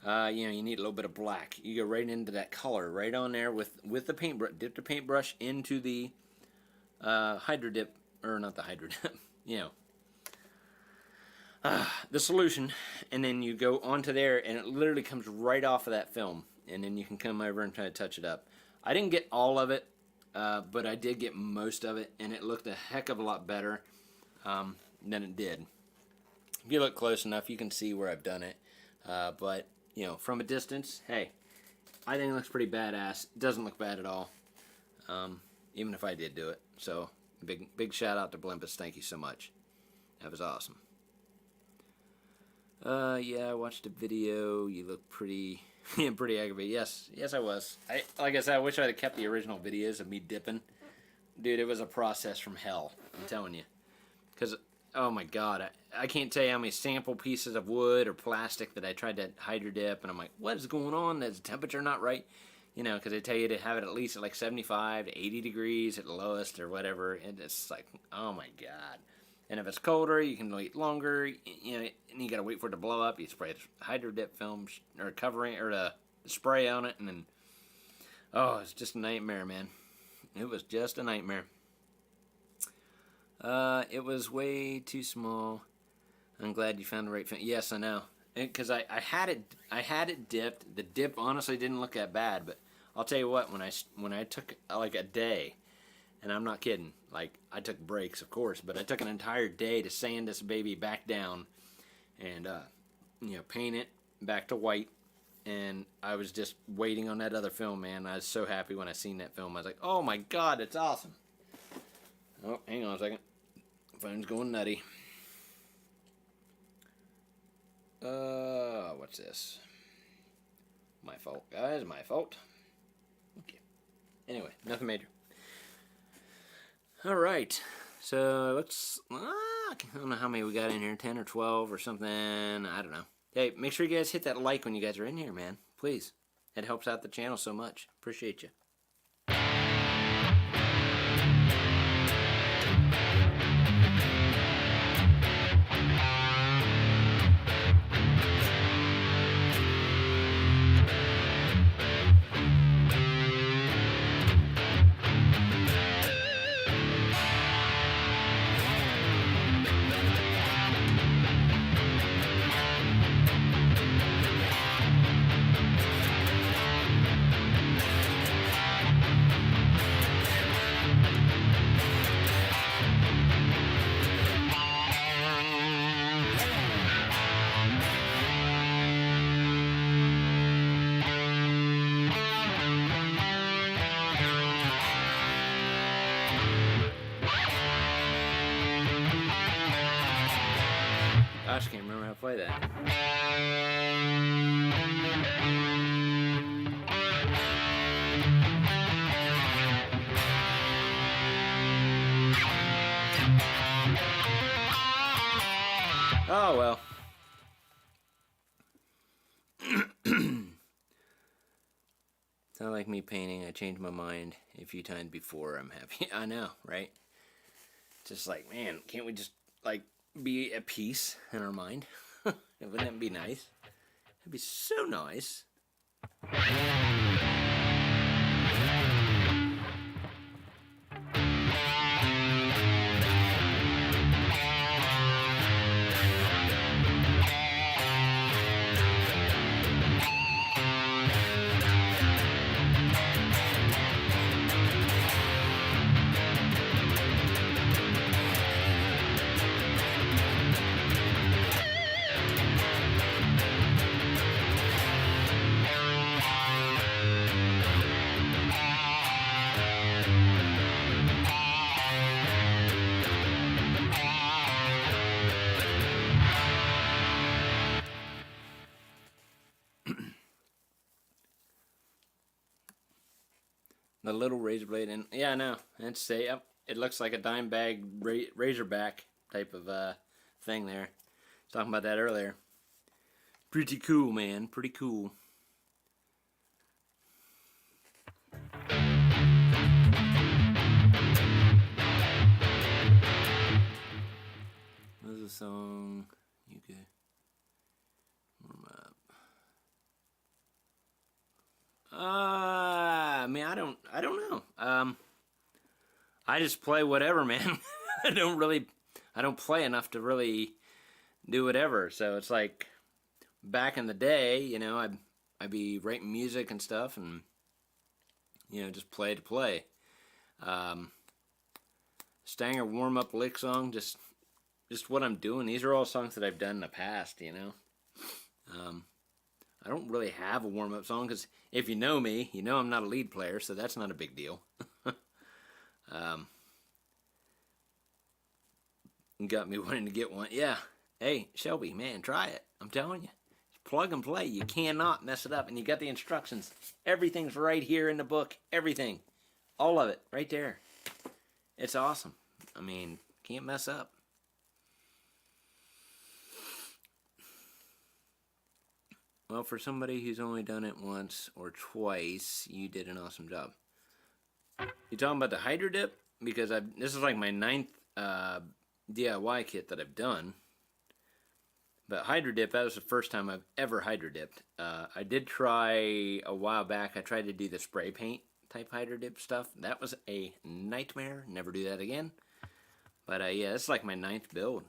you know, you need a little bit of black. You go right into that color, right on there with the paintbrush. Dip the paintbrush into the hydro dip, or not the hydro dip, you know, the solution, and then you go onto there, and it literally comes right off of that film, and then you can come over and try to touch it up. I didn't get all of it, but I did get most of it, and it looked a heck of a lot better than it did. If you look close enough, you can see where I've done it, but you know, from a distance, hey, I think it looks pretty badass. It doesn't look bad at all, even if I did do it. So big shout out to Blimpus. Thank you so much. That was awesome. Yeah, I watched a video. You look pretty pretty aggravated. Yes I was. Like I said, I wish I'd have kept the original videos of me dipping. Dude, it was a process from hell, I'm telling you. Because, oh my god, I can't tell you how many sample pieces of wood or plastic that I tried to hydro dip, and I'm like, what is going on? Is the temperature not right? You know, because they tell you to have it at least at like 75 to 80 degrees at the lowest or whatever, and it's like, oh my god. And if it's colder, you can wait longer, you know, and you gotta wait for it to blow up. You spray the hydro dip film, or covering, or the spray on it, and then, oh, it's just a nightmare, man. It was just a nightmare. It was way too small. I'm glad you found the right film. Yes, I know. Because I had it dipped. The dip honestly didn't look that bad, but I'll tell you what, when I took like a day, and I'm not kidding, like I took breaks, of course, but I took an entire day to sand this baby back down, and you know, paint it back to white, and I was just waiting on that other film, man. I was so happy when I seen that film. I was like, oh my god, it's awesome. Oh, hang on a second. Phone's going nutty. What's this? My fault, guys, my fault. Okay. Anyway, nothing major. Alright, so let's, I don't know how many we got in here, 10 or 12 or something, I don't know. Hey, make sure you guys hit that like when you guys are in here, man, please. It helps out the channel so much. Appreciate you. gosh, I can't remember how to play that. Oh, well. It's not like me painting. I changed my mind a few times before I'm happy. I know, right? Just like, man, can't we just, like, be at peace in our mind? Wouldn't that be nice? It'd be so nice. The little razor blade, and yeah, I know. It's it looks like a dime bag razorback type of thing there. I was talking about that earlier. Pretty cool, man. Pretty cool. This is a song you could warm up. I mean, I don't know. I just play whatever, man. I don't play enough to really do whatever. So it's like back in the day, you know, I'd be writing music and stuff, and you know, just play to play. Stanger warm up lick song, just what I'm doing. These are all songs that I've done in the past, you know. I don't really have a warm-up song, because if you know me, you know I'm not a lead player, so that's not a big deal. Got me wanting to get one. Yeah. Hey, Shelby, man, try it. I'm telling you. Plug and play. You cannot mess it up. And you got the instructions. Everything's right here in the book. Everything. All of it. Right there. It's awesome. I mean, can't mess up. Well, for somebody who's only done it once or twice, you did an awesome job. You talking about the hydro dip? Because this is like my 9th DIY kit that I've done. But hydro dip, that was the first time I've ever hydro dipped. I did try a while back. I tried to do the spray paint type hydro dip stuff. That was a nightmare. Never do that again. But yeah, it's like my 9th build.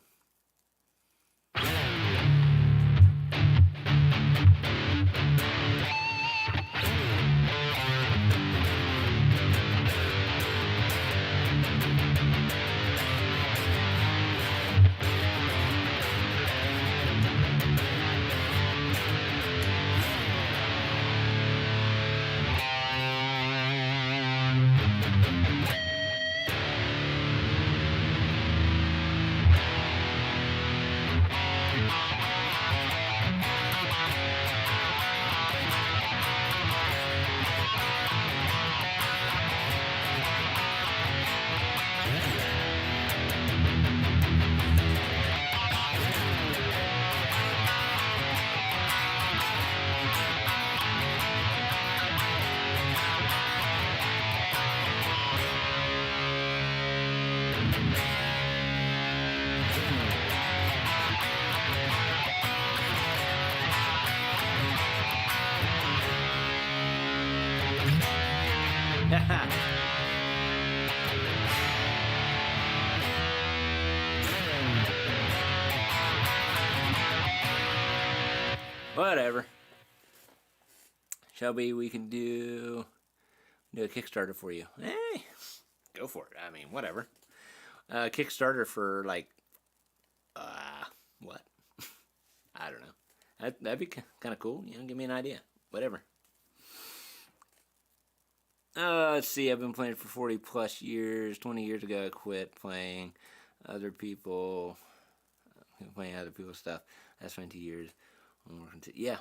Whatever. Shelby, we can do a Kickstarter for you. Hey, go for it. I mean, whatever. Kickstarter for like, what? I don't know. That'd be kind of cool. You know, give me an idea. Whatever. Let's see. I've been playing for 40 plus years. 20 years ago, I quit playing. Other people. playing other people's stuff. I spent 2 years on working yeah.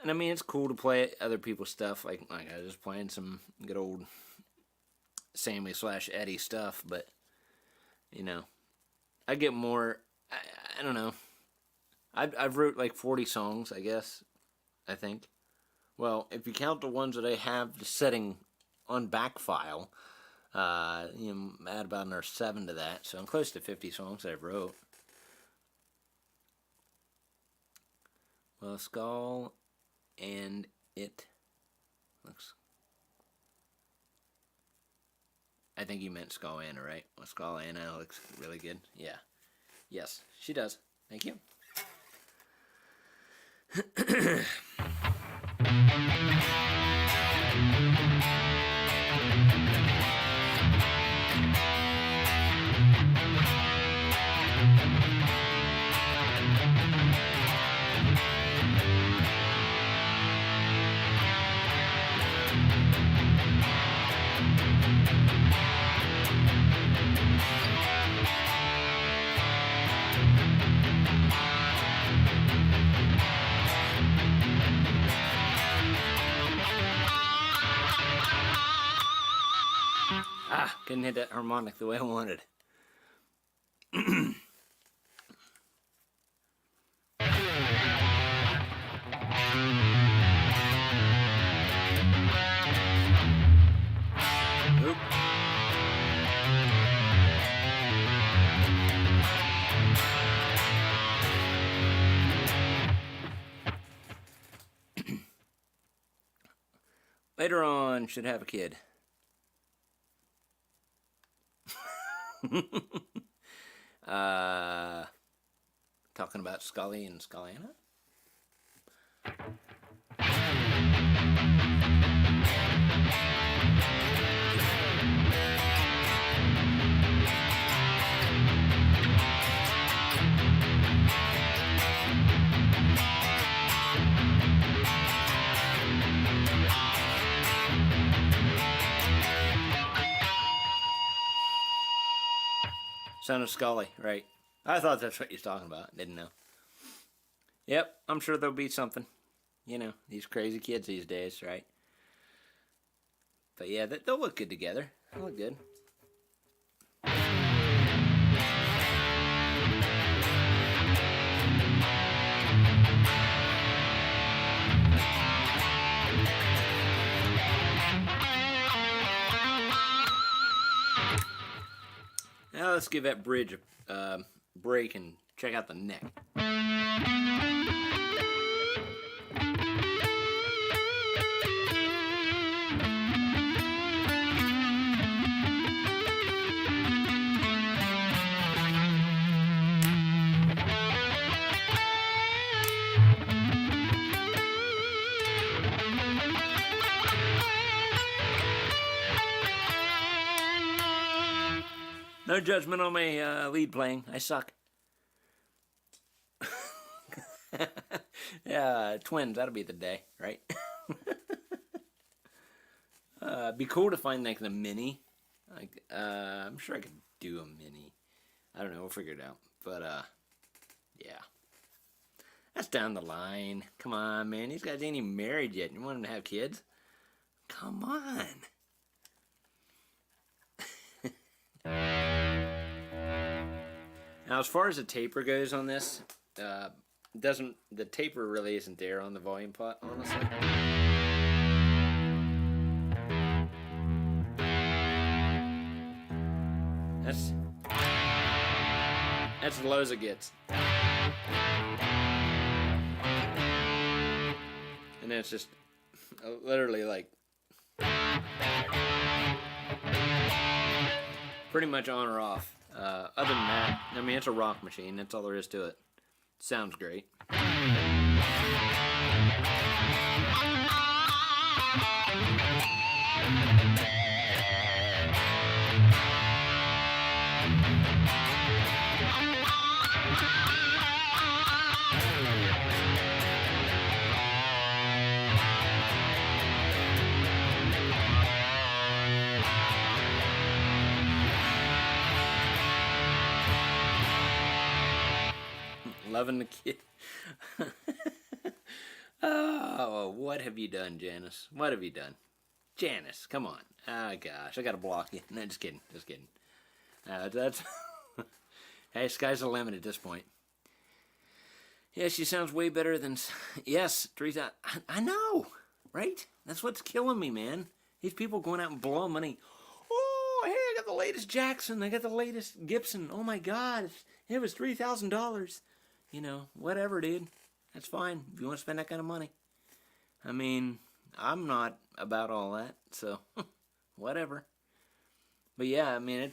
And I mean, it's cool to play other people's stuff. Like I was just playing some good old Sammy / Eddie stuff, but you know, I get more. I don't know. I've wrote like 40 songs, I guess. I think. Well, if you count the ones that I have the setting on back file, you know, add about another 7 to that, so I'm close to 50 songs that I've wrote. Well, Skull and it looks. I think you meant Sculllana, right? Well, Sculllana looks really good. Yeah. Yes, she does. Thank you. Couldn't hit that harmonic the way I wanted. Oop. Later on, should have a kid. Talking about Scully and Scullana. Son of Scully, right. I thought that's what you're talking about. Didn't know. Yep, I'm sure there'll be something. You know, these crazy kids these days, right? But yeah, they'll look good together. They'll look good. Now let's give that bridge a break and check out the neck. No judgment on my lead playing. I suck. Yeah, twins. That'll be the day, right? Be cool to find like the mini. Like, I'm sure I could do a mini. I don't know. We'll figure it out. But yeah, that's down the line. Come on, man. These guys ain't even married yet. You want them to have kids? Come on. Now, as far as the taper goes on this, the taper really isn't there on the volume pot, honestly. That's as low as it gets. And then it's just literally like pretty much on or off. Other than that, I mean, it's a rock machine. That's all there is to it. Sounds great. loving the kid. Oh, what have you done, Janice? What have you done? Janice, come on. Oh, gosh, I gotta block you. No, just kidding, just kidding. That's... Hey, sky's the limit at this point. Yeah, she sounds way better than... Yes, Teresa, I know, right? That's what's killing me, man. These people going out and blowing money. Oh, hey, I got the latest Jackson. I got the latest Gibson. Oh, my God. It was $3,000. You know, whatever, dude. That's fine if you want to spend that kind of money. I mean, I'm not about all that, so whatever. But yeah, I mean,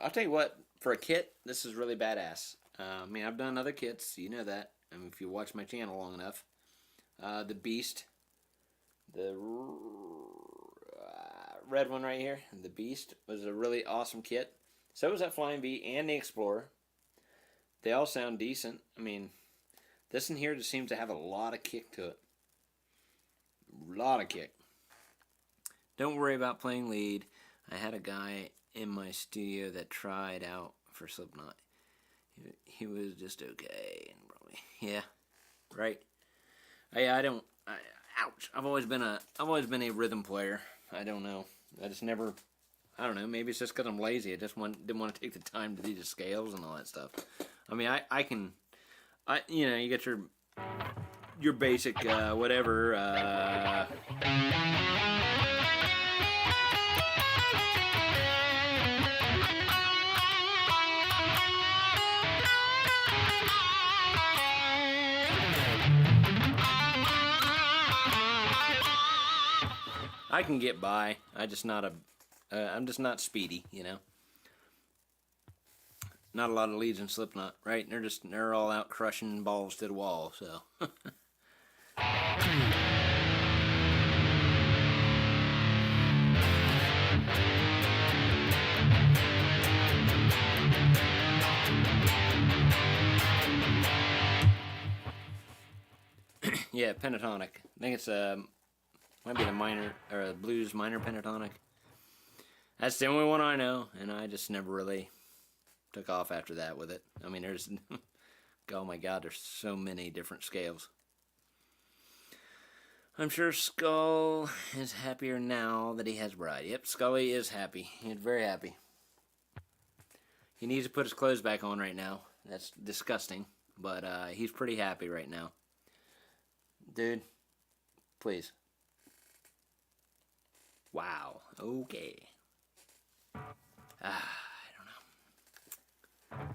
I'll tell you what, for a kit, this is really badass. I mean, I've done other kits, you know that. I mean, if you watch my channel long enough. The Beast, the red one right here, the Beast, was a really awesome kit. So was that Flying V and the Explorer. They all sound decent. I mean, this in here just seems to have a lot of kick to it. A lot of kick. Don't worry about playing lead. I had a guy in my studio that tried out for Slipknot. He was just okay, and probably, yeah, right. Ouch. I've always been a rhythm player. I don't know. I just never. I don't know. Maybe it's just because I'm lazy. I just didn't want to take the time to do the scales and all that stuff. I mean, I can. You know, you get your basic whatever. I can get by. I'm just not speedy, you know. Not a lot of leads in Slipknot, right? They're all out crushing balls to the wall, so. Yeah, pentatonic. I think it's might be the minor or blues minor pentatonic. That's the only one I know, and I just never really took off after that with it. I mean, there's oh my God, there's so many different scales. I'm sure Skull is happier now that he has Bride. Yep, Scully is happy. He's very happy. He needs to put his clothes back on right now. That's disgusting, but he's pretty happy right now. Dude, please. Wow. Okay. I don't know.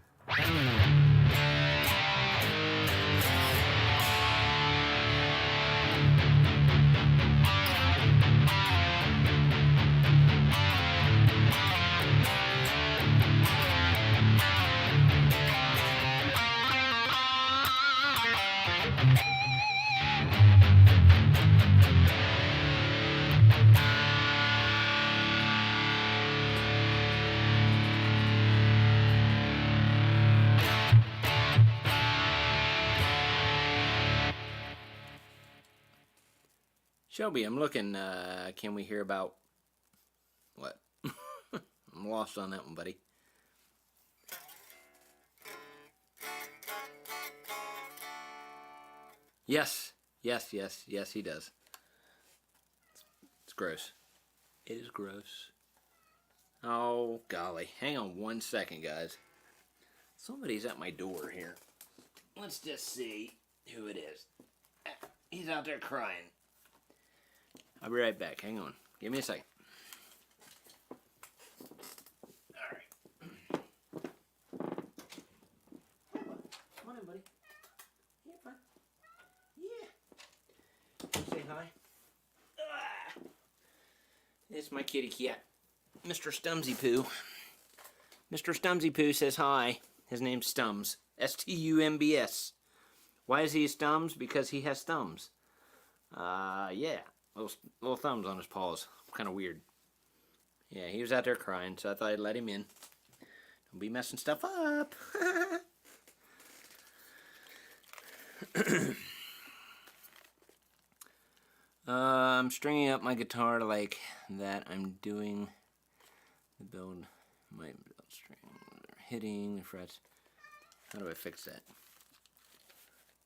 Shelby, I'm looking, can we hear about, what? I'm lost on that one, buddy. Yes, he does. It's gross. It is gross. Oh, golly. Hang on one second, guys. Somebody's at my door here. Let's just see who it is. He's out there crying. I'll be right back. Hang on. Give me a second. Alright. Come on in, buddy. Yeah, fine. Yeah. Say hi. It's my kitty cat, Mr. Stumsy Poo. Mr. Stumsy Poo says hi. His name's Stums. S-T-U-M-B-S. Why is he Stums? Because he has thumbs. Yeah. Little thumbs on his paws. Kind of weird. Yeah, he was out there crying, so I thought I'd let him in. Don't be messing stuff up. I'm stringing up my guitar like that. I'm doing the build. My build string. Hitting the frets. How do I fix that?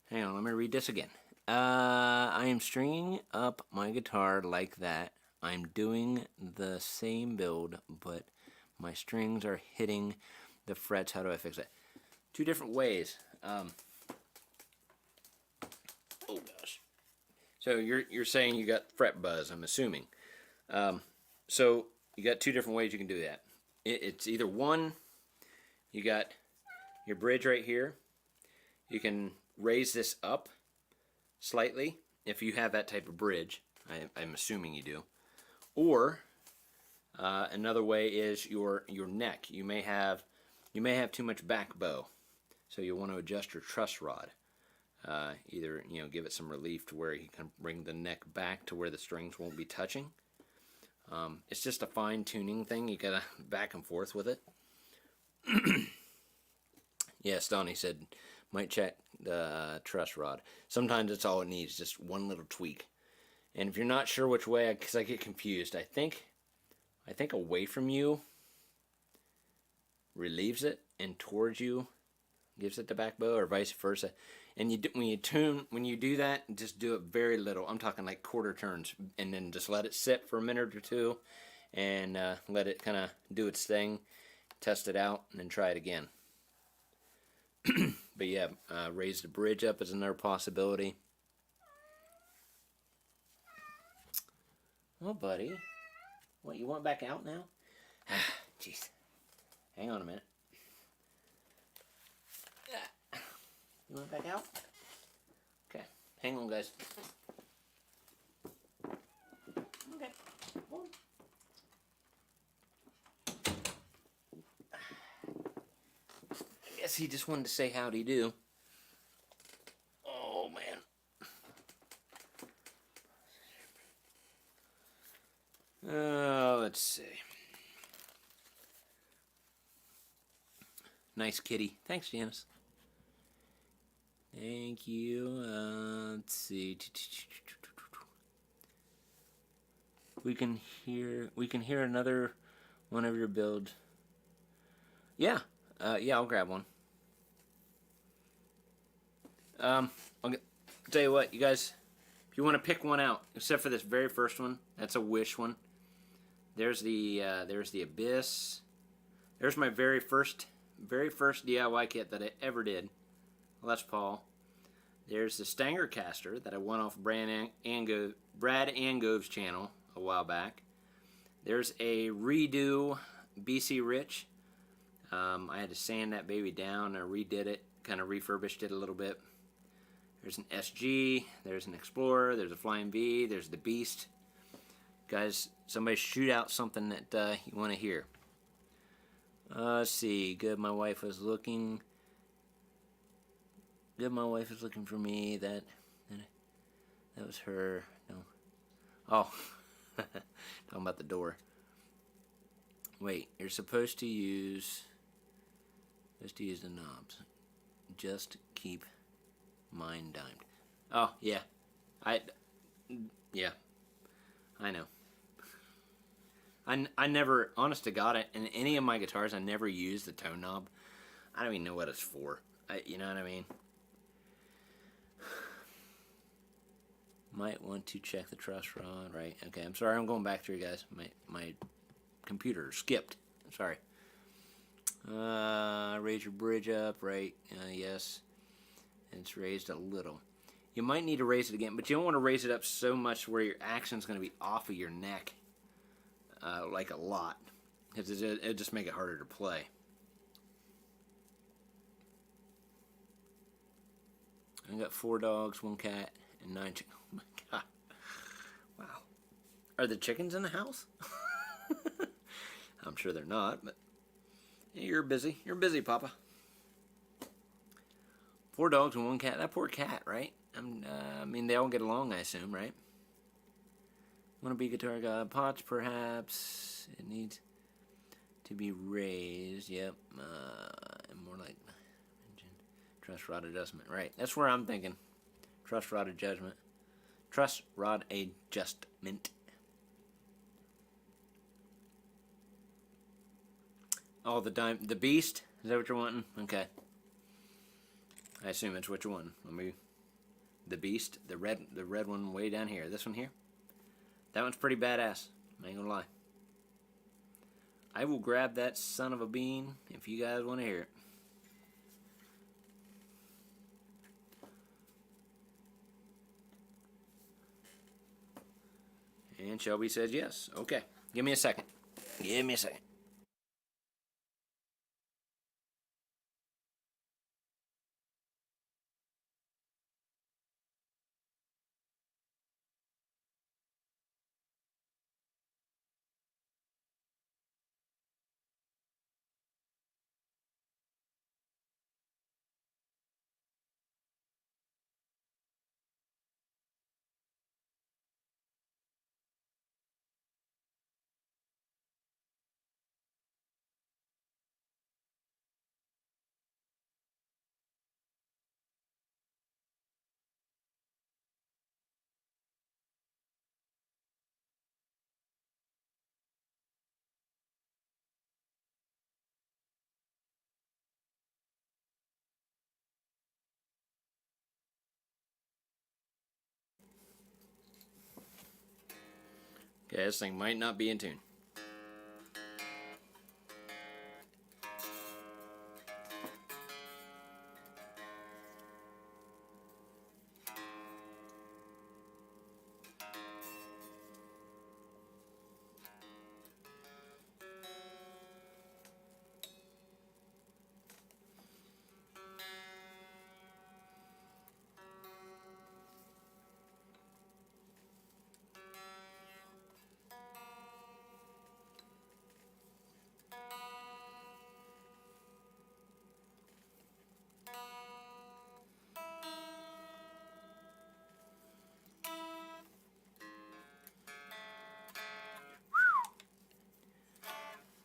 Hang on, let me read this again. I am stringing up my guitar like that. I'm doing the same build, but my strings are hitting the frets. How do I fix that? Two different ways. Oh gosh. So you're saying you got fret buzz, I'm assuming. So you got two different ways you can do that. It's either one, you got your bridge right here. You can raise this up slightly if you have that type of bridge. I'm assuming you do. Or another way is your neck. You may have too much back bow, so you'll want to adjust your truss rod. Either give it some relief to where you can bring the neck back to where the strings won't be touching. It's just a fine tuning thing. You gotta back and forth with it. Yes, Donnie said might check the truss rod. Sometimes it's all it needs, just one little tweak. And if you're not sure which way, because I get confused, I think away from you relieves it, and towards you gives it the back bow, or vice versa. And when you do that, just do it very little. I'm talking like quarter turns, and then just let it sit for a minute or two, and let it kind of do its thing, test it out, and then try it again. But yeah, raise the bridge up is another possibility. Well, buddy, what, you want back out now? Jeez, hang on a minute. You want back out? Okay, hang on, guys. Okay, hold on. I guess he just wanted to say howdy do. Oh, man. Let's see. Nice kitty. Thanks, Janice. Thank you. Let's see. We can hear another one of your builds. Yeah. Yeah, I'll grab one. I'll tell you what, you guys, if you want to pick one out, except for this very first one, that's a Wish one. There's the Abyss. There's my very first DIY kit that I ever did. Les Paul. There's the Stanger caster that I won off Brad Angove's channel a while back. There's a redo BC Rich. I had to sand that baby down. I redid it, kind of refurbished it a little bit. There's an SG. There's an Explorer. There's a Flying V. There's the Beast. Guys, somebody shoot out something that you want to hear. Let's see. Good. My wife was looking. Good. My wife was looking for me. That was her. No. Oh. Talking about the door. Wait. You're supposed to use the knobs. Just keep mine dimed. Oh yeah. Yeah. I know. I never, honest to God, in any of my guitars, I never use the tone knob. I don't even know what it's for. You know what I mean? Might want to check the truss rod, right? Okay, I'm sorry, I'm going back through, guys. My computer skipped. I'm sorry. Raise your bridge up, right? Yes. And it's raised a little. You might need to raise it again, but you don't want to raise it up so much where your action's going to be off of your neck. Like a lot, because it'll just make it harder to play. I got 4 dogs, 1 cat, and 9 chickens. Oh my god! Wow, are the chickens in the house? I'm sure they're not, but you're busy. You're busy, Papa. 4 dogs and 1 cat. That poor cat, right? I mean, they all get along, I assume, right? Want to be guitar god? Pots, perhaps. It needs to be raised. Yep. And more like truss rod adjustment. Right. That's where I'm thinking. Truss rod adjustment. Truss rod adjustment. Oh, the Beast. Is that what you're wanting? Okay. I assume it's which one? Let me. The Beast, the red one way down here. This one here. That one's pretty badass. I ain't gonna lie. I will grab that son of a bean if you guys want to hear it. And Shelby says yes. Okay. Give me a second. Give me a second. Okay, this thing might not be in tune.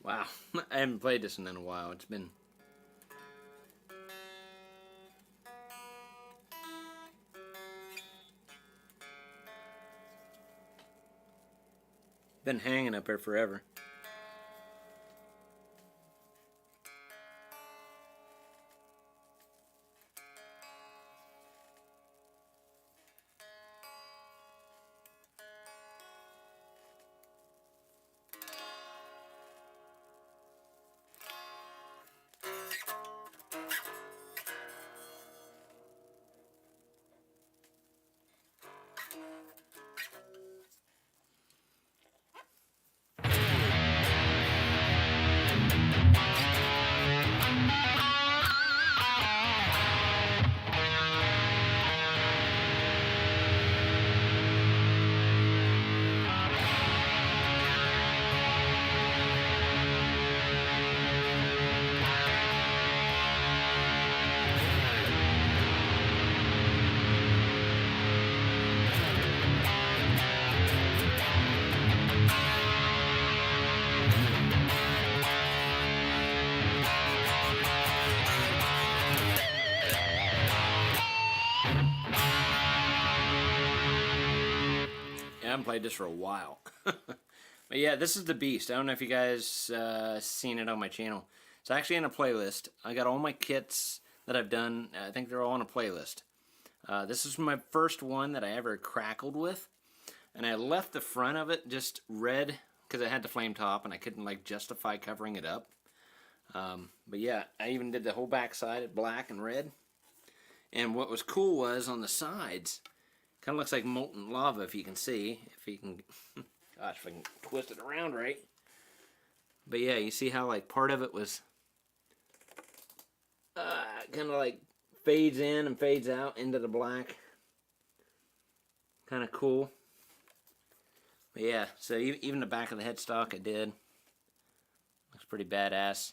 Wow, I haven't played this one in a while. It's been hanging up there forever. I haven't played this for a while. But yeah, this is the Beast. I don't know if you guys seen it on my channel. It's actually in a playlist. I got all my kits that I've done. I think they're all on a playlist. This is my first one that I ever crackled with. And I left the front of it just red because it had the flame top and I couldn't like justify covering it up. But yeah, I even did the whole back side at black and red. And what was cool was on the sides, kind of looks like molten lava if you can see. If you can, gosh, if I can twist it around right. But yeah, you see how like part of it was kind of like fades in and fades out into the black. Kind of cool. But yeah, so even the back of the headstock I did. Looks pretty badass.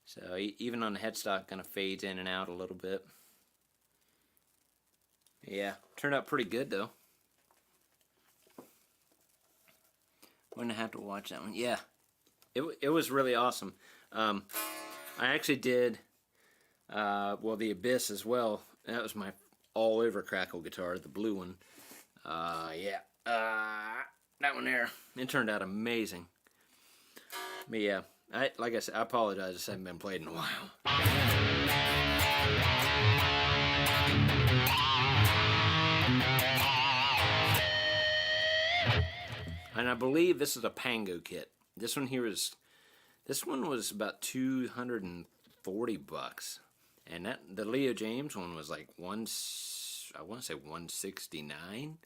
So even on the headstock kind of fades in and out a little bit. Yeah, turned out pretty good though. I'm gonna have to watch that one. Yeah, it was really awesome. I actually did well the Abyss as well. That was my all over crackle guitar, the blue one. Yeah, that one there. It turned out amazing. But yeah, like I said, I apologize. I haven't been played in a while. and I believe this is a Pango kit. This one here is, this one was about $240, and that the Leo James one was like I want to say 169.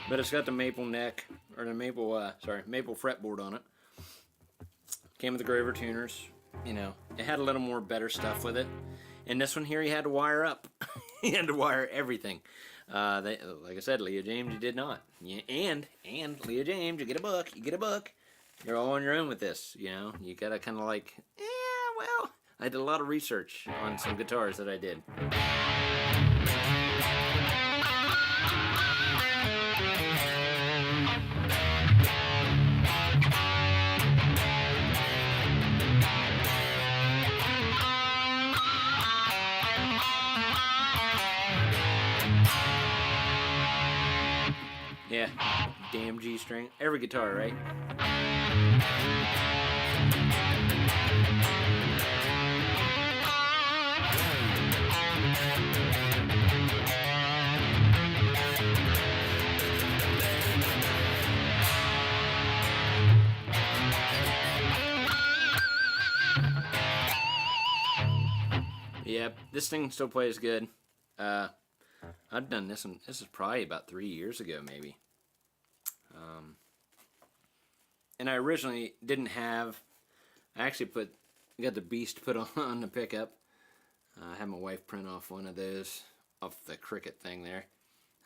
But it's got the maple neck, or the maple, maple fretboard on it. Came with the Grover tuners. You know, it had a little more better stuff with it. And this one here, you had to wire up. You had to wire everything. Like I said, Leo James, you did not. Yeah, and Leo James, you get a book. You get a book. You're all on your own with this. You know, you gotta kind of like, well, I did a lot of research on some guitars that I did. Yeah, damn G string. Every guitar, right? Yep, this thing still plays good. I've done this one. This is probably about 3 years ago, maybe. And I originally didn't have. I actually got the Beast put on the pickup. I had my wife print off one of those off the Cricket thing there.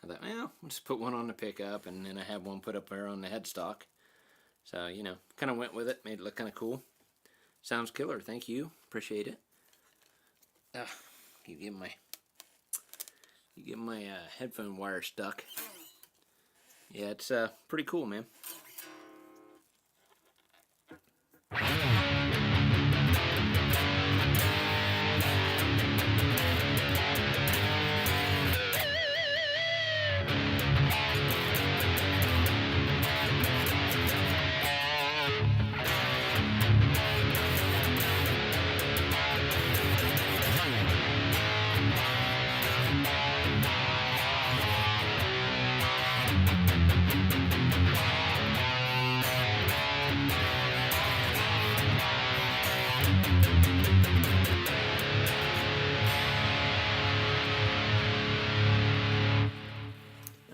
I thought, well, we'll just put one on the pickup, and then I had one put up there on the headstock. So, you know, kind of went with it, made it look kind of cool. Sounds killer. Thank you. Appreciate it. You get my headphone wire stuck. Yeah, it's pretty cool, man.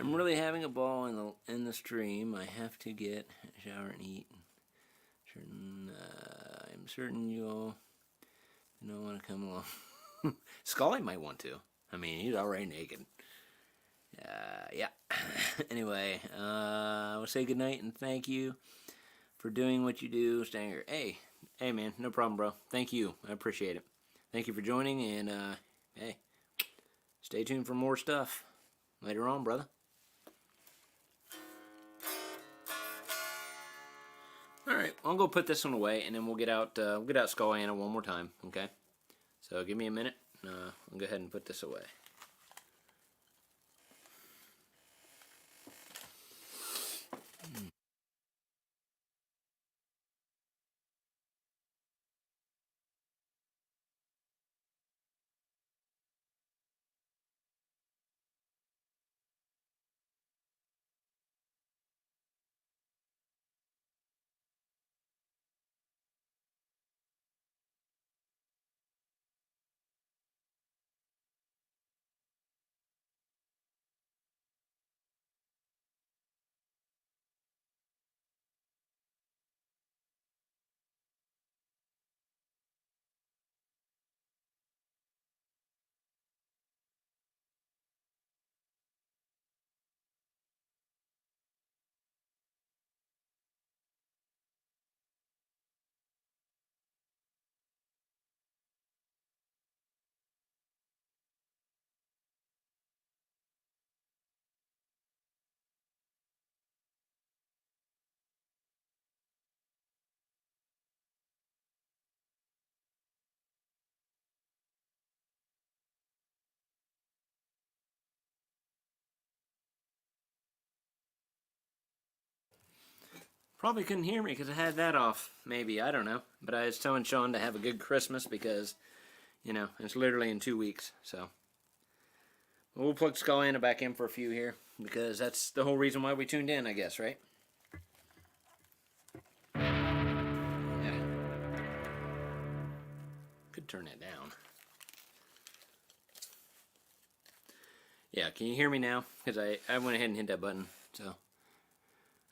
I'm really having a ball in the stream. I have to get a shower and eat. I'm certain you all don't want to come along. Scully might want to. I mean, he's already naked. Yeah. Anyway, I will say goodnight and thank you for doing what you do, staying here. Hey, man, no problem, bro. Thank you. I appreciate it. Thank you for joining, and hey, stay tuned for more stuff later on, brother. All right, I'll go put this one away, and then we'll get out SKULLANA one more time. Okay, so give me a minute. I'll go ahead and put this away. Probably couldn't hear me because I had that off. Maybe, I don't know. But I was telling Sean to have a good Christmas because, you know, it's literally in 2 weeks. So we'll plug SKULLANA back in for a few here because that's the whole reason why we tuned in, I guess, right? Yeah. Could turn it down. Yeah, can you hear me now? Because I went ahead and hit that button, so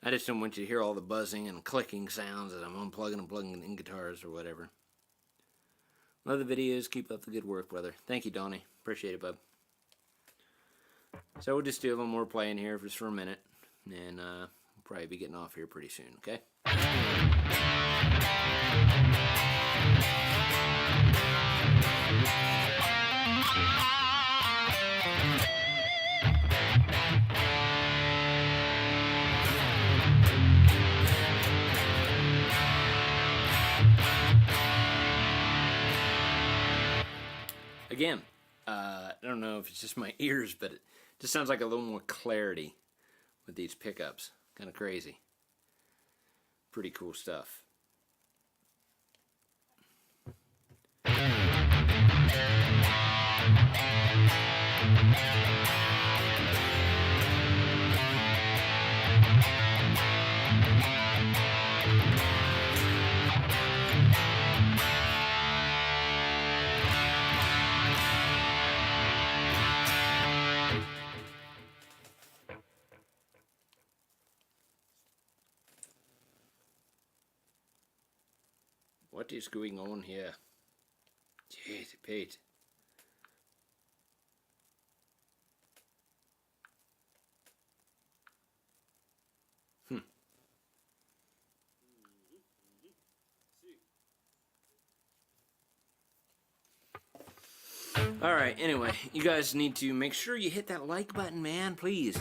I just don't want you to hear all the buzzing and clicking sounds as I'm unplugging and plugging in guitars or whatever. Love the videos. Keep up the good work, brother. Thank you, Donnie. Appreciate it, bub. So we'll just do a little more playing here just for a minute, and we'll probably be getting off here pretty soon, okay? Again, I don't know if it's just my ears, but it just sounds like a little more clarity with these pickups. Kind of crazy. Pretty cool stuff. What is going on here? Jeez, Pete. Alright, anyway, you guys need to make sure you hit that like button, man, please.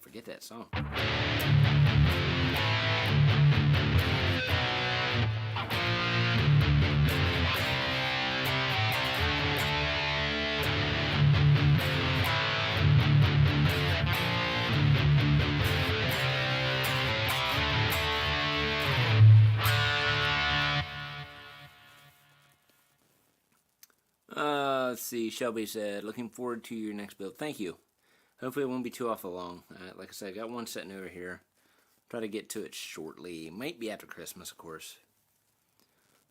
Forget that song. Let's see. Shelby said, looking forward to your next build. Thank you. Hopefully it won't be too awful long. Like I said, I got one sitting over here. Try to get to it shortly. Might be after Christmas, of course.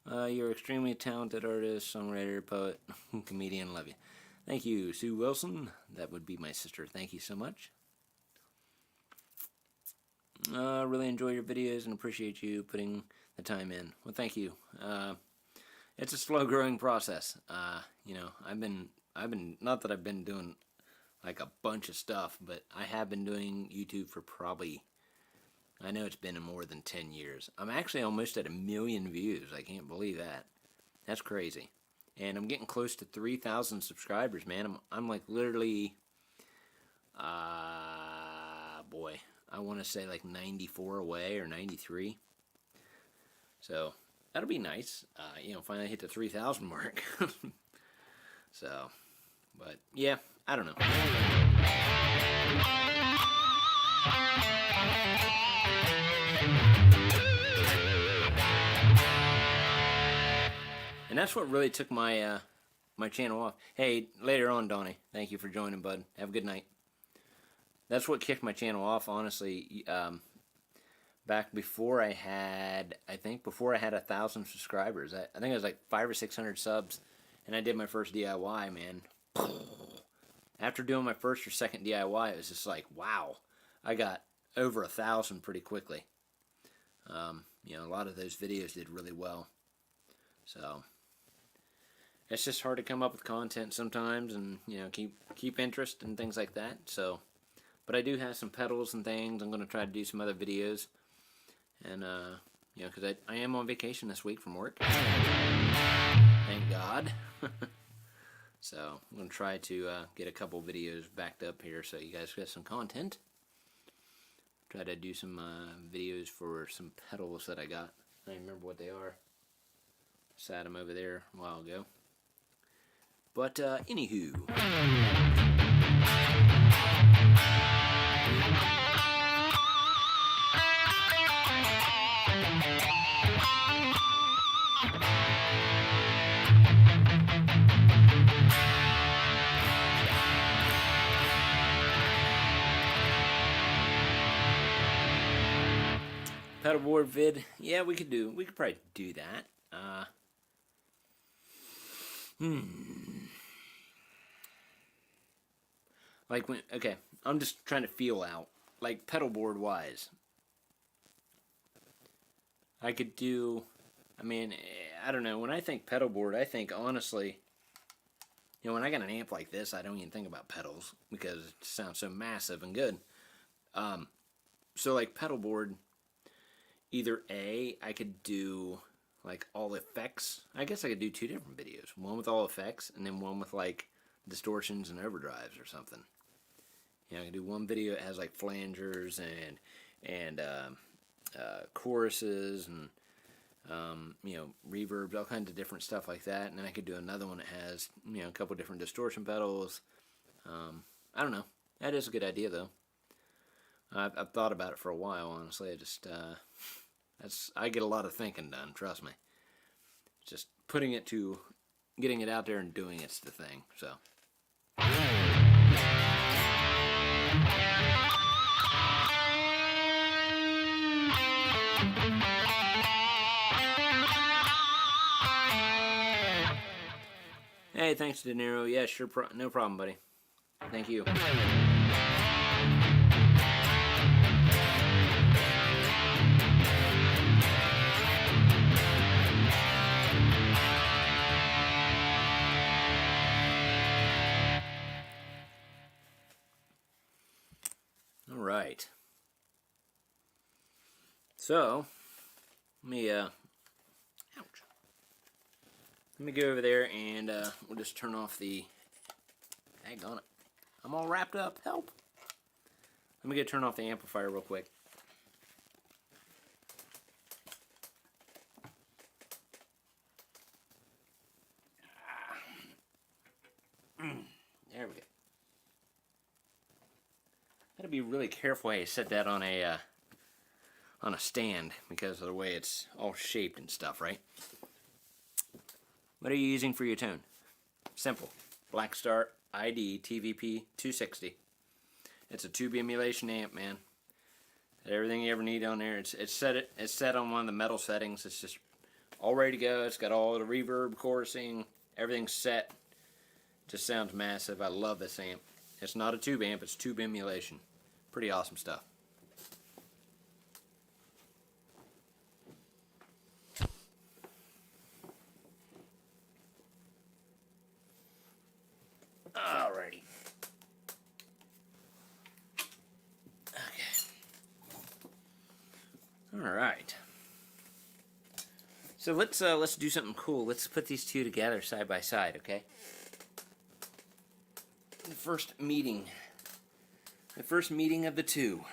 You're extremely talented artist, songwriter, poet, comedian. Love you. Thank you, Sue Wilson. That would be my sister. Thank you so much. Really enjoy your videos and appreciate you putting the time in. Well, thank you. It's a slow-growing process. You know, I've been not that I've been doing like a bunch of stuff, but I have been doing YouTube for probably, I know it's been more than 10 years. I'm actually almost at 1 million views. I can't believe that. That's crazy. And I'm getting close to 3,000 subscribers, man. I'm like literally, boy, I want to say like 94 away or 93. So that'll be nice. You know, finally hit the 3,000 mark. So, but yeah, I don't know. And that's what really took my my channel off. Hey, later on, Donnie. Thank you for joining, bud. Have a good night. That's what kicked my channel off, honestly. Back before I had, I think before I had 1,000 subscribers. I think it was like 500 or 600 subs, and I did my first DIY, man. After doing my first or second DIY, it was just like, wow, I got over 1,000 pretty quickly. You know, a lot of those videos did really well. So it's just hard to come up with content sometimes, and you know, keep interest and things like that. So, but I do have some pedals and things. I'm going to try to do some other videos, and you know, because I am on vacation this week from work. Thank God. So I'm going to try to get a couple videos backed up here so you guys get some content. Try to do some videos for some pedals that I got. I don't remember what they are. Sat them over there a while ago. But anywho. Pedalboard vid, yeah, we could probably do that. Like when, okay, I'm just trying to feel out, like pedalboard wise. I could do, I mean, I don't know, when I think pedalboard, I think honestly, you know, when I got an amp like this, I don't even think about pedals because it sounds so massive and good. So like pedalboard, either I could do like all effects. I guess I could do 2 different videos. One with all effects and then one with like distortions and overdrives or something. You know, I can do one video that has like flangers and choruses and you know, reverbs, all kinds of different stuff like that. And then I could do another one that has, you know, a couple different distortion pedals. I don't know. That is a good idea though. I've thought about it for a while, honestly. I just I get a lot of thinking done, trust me. Just getting it out there and doing it's the thing, so. Hey, thanks, De Niro. Yeah, sure, no problem, buddy. Thank you. Alright. So, let me go over there and we'll just turn off the, hang on it, I'm all wrapped up, help. Let me go turn off the amplifier real quick. There we go. Gotta be really careful how you set that on a stand because of the way it's all shaped and stuff, right? What are you using for your tone? Simple. Blackstar ID TVP 260. It's a tube emulation amp, man. Everything you ever need on there. It's set on one of the metal settings. It's just all ready to go. It's got all the reverb, chorusing, everything's set. Just sounds massive. I love this amp. It's not a tube amp, it's tube emulation. Pretty awesome stuff. Alrighty. Okay. Alright. So let's do something cool. Let's put these two together side by side, okay? The first meeting of the two.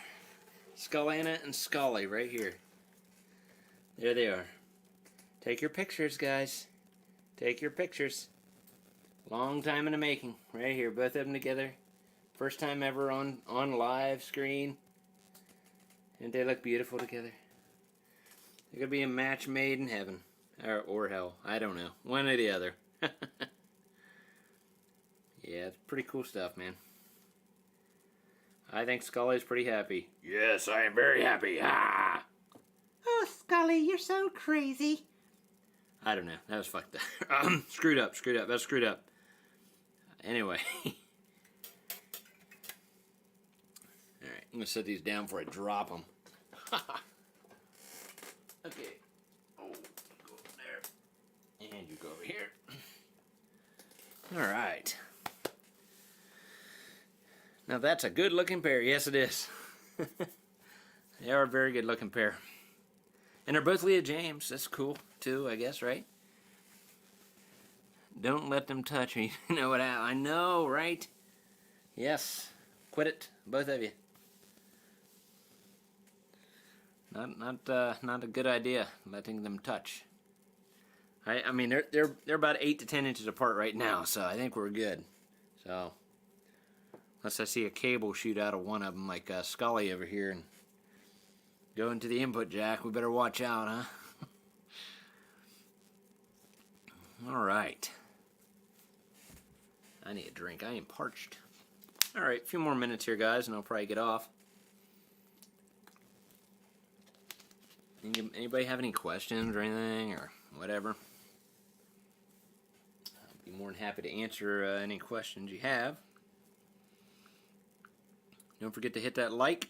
SKULLANA and Scully right here. There they are. Take your pictures, guys. Take your pictures. Long time in the making. Right here, both of them together. First time ever on live screen. And they look beautiful together. They're gonna be a match made in heaven. Or hell. I don't know. One or the other. Yeah, it's pretty cool stuff, man. I think Scully's pretty happy. Yes, I am very happy. Ah! Oh, Scully, you're so crazy. I don't know. That was fucked up. Screwed up. That's screwed up. Anyway. Alright, I'm going to set these down before I drop them. Okay. Oh, go over there. And you go over here. Alright. Now that's a good looking pair. Yes, it is. They are a very good looking pair. And they're both Leah James. That's cool too, I guess, right? Don't let them touch me. You know what I know, right? Yes. Quit it, both of you. Not a good idea, letting them touch. I mean, they're about 8 to 10 inches apart right now, so I think we're good. So, unless I see a cable shoot out of one of them, like Scully over here, and go into the input jack, we better watch out, huh? All right. I need a drink. I am parched. All right, a few more minutes here, guys, and I'll probably get off. Anybody have any questions or anything or whatever? I'll be more than happy to answer any questions you have. Don't forget to hit that like.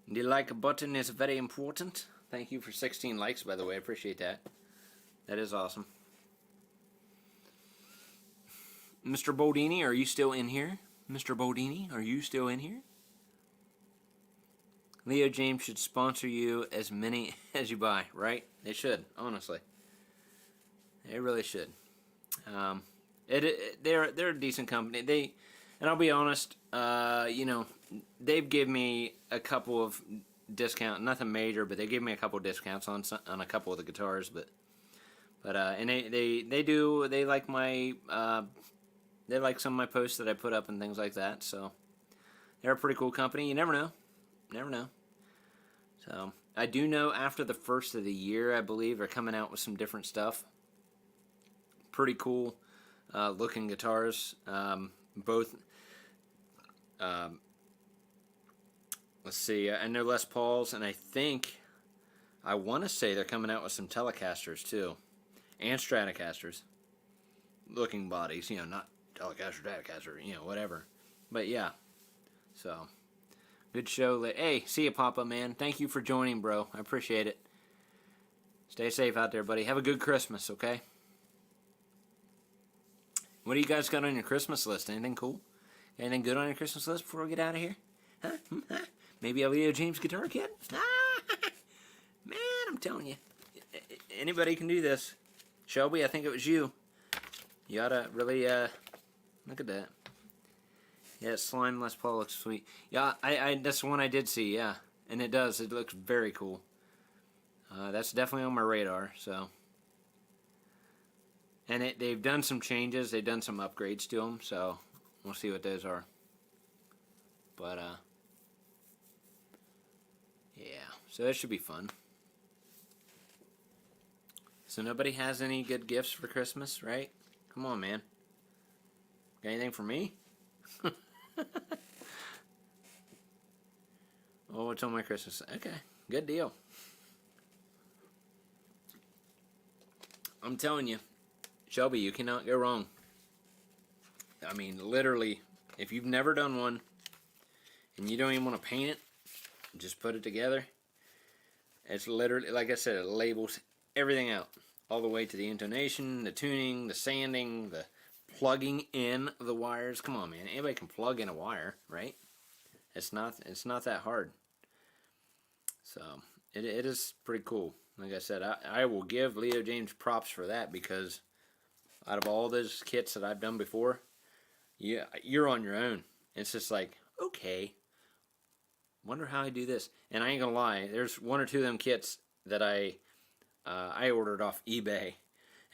The like button is very important. Thank you for 16 likes, by the way. I appreciate that. That is awesome. Mr. Bodini, are you still in here? Mr. Bodini, are you still in here? Leo James should sponsor you as many as you buy, right? They should, honestly. They really should. They're a decent company. And I'll be honest, you know, they've given me a couple of discounts, nothing major, but they gave me a couple of discounts on a couple of the guitars, but and they like my they like some of my posts that I put up and things like that. So they're a pretty cool company. You never know. Never know. So I do know after the first of the year, I believe, they're coming out with some different stuff. Pretty cool looking guitars. Both. Let's see. I know Les Pauls, and I want to say they're coming out with some Telecasters too, and Stratocasters. Looking bodies, you know, not Telecaster, Stratocaster, you know, whatever. But yeah, so. Good show. Hey, see you, Papa, man. Thank you for joining, bro. I appreciate it. Stay safe out there, buddy. Have a good Christmas, okay? What do you guys got on your Christmas list? Anything cool? Anything good on your Christmas list before we get out of here? Huh? Maybe a Leo James guitar kit? Man, I'm telling you. Anybody can do this. Shelby, I think it was you. You ought to really, look at that. Yeah, Slime Les Paul looks sweet. Yeah, I that's the one I did see, yeah. And it does. It looks very cool. That's definitely on my radar, so. And they've done some changes. They've done some upgrades to them, so we'll see what those are. But, yeah. So that should be fun. So nobody has any good gifts for Christmas, right? Come on, man. Got anything for me? Oh, it's on my Christmas. Okay, good deal. I'm telling you, Shelby, you cannot go wrong. I mean, literally, if you've never done one and you don't even want to paint it, just put it together. It's literally, like I said, it labels everything out, all the way to the intonation, the tuning, the sanding, the plugging in the wires. Come on, man. Anybody can plug in a wire, right? It's not that hard. So it is pretty cool. Like I said, I will give Leo James props for that, because out of all those kits that I've done before, yeah, you're on your own. It's just like, okay, wonder how I do this. And I ain't gonna lie, there's one or two of them kits that I ordered off eBay.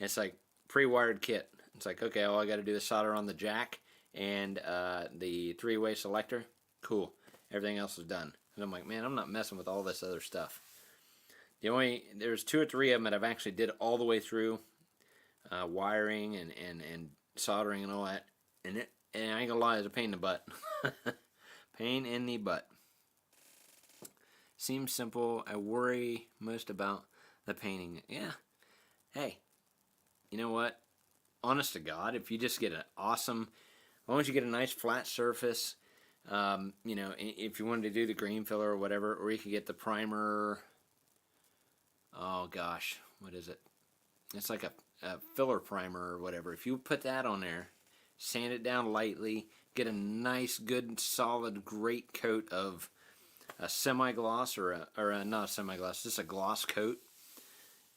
And it's like pre-wired kit. It's like, okay, all I got to do is solder on the jack and the three-way selector. Cool. Everything else is done. And I'm like, man, I'm not messing with all this other stuff. There's 2 or 3 of them that I've actually did all the way through, wiring and soldering and all that. And I ain't gonna lie, it's a pain in the butt. Pain in the butt. Seems simple. I worry most about the painting. Yeah. Hey, you know what? Honest to God, if you just get an awesome, as long as you get a nice flat surface, you know, if you wanted to do the green filler or whatever, or you could get the primer, oh gosh, what is it? It's like a filler primer or whatever. If you put that on there, sand it down lightly, get a nice, good, solid, great coat of a semi-gloss or not a semi-gloss, just a gloss coat,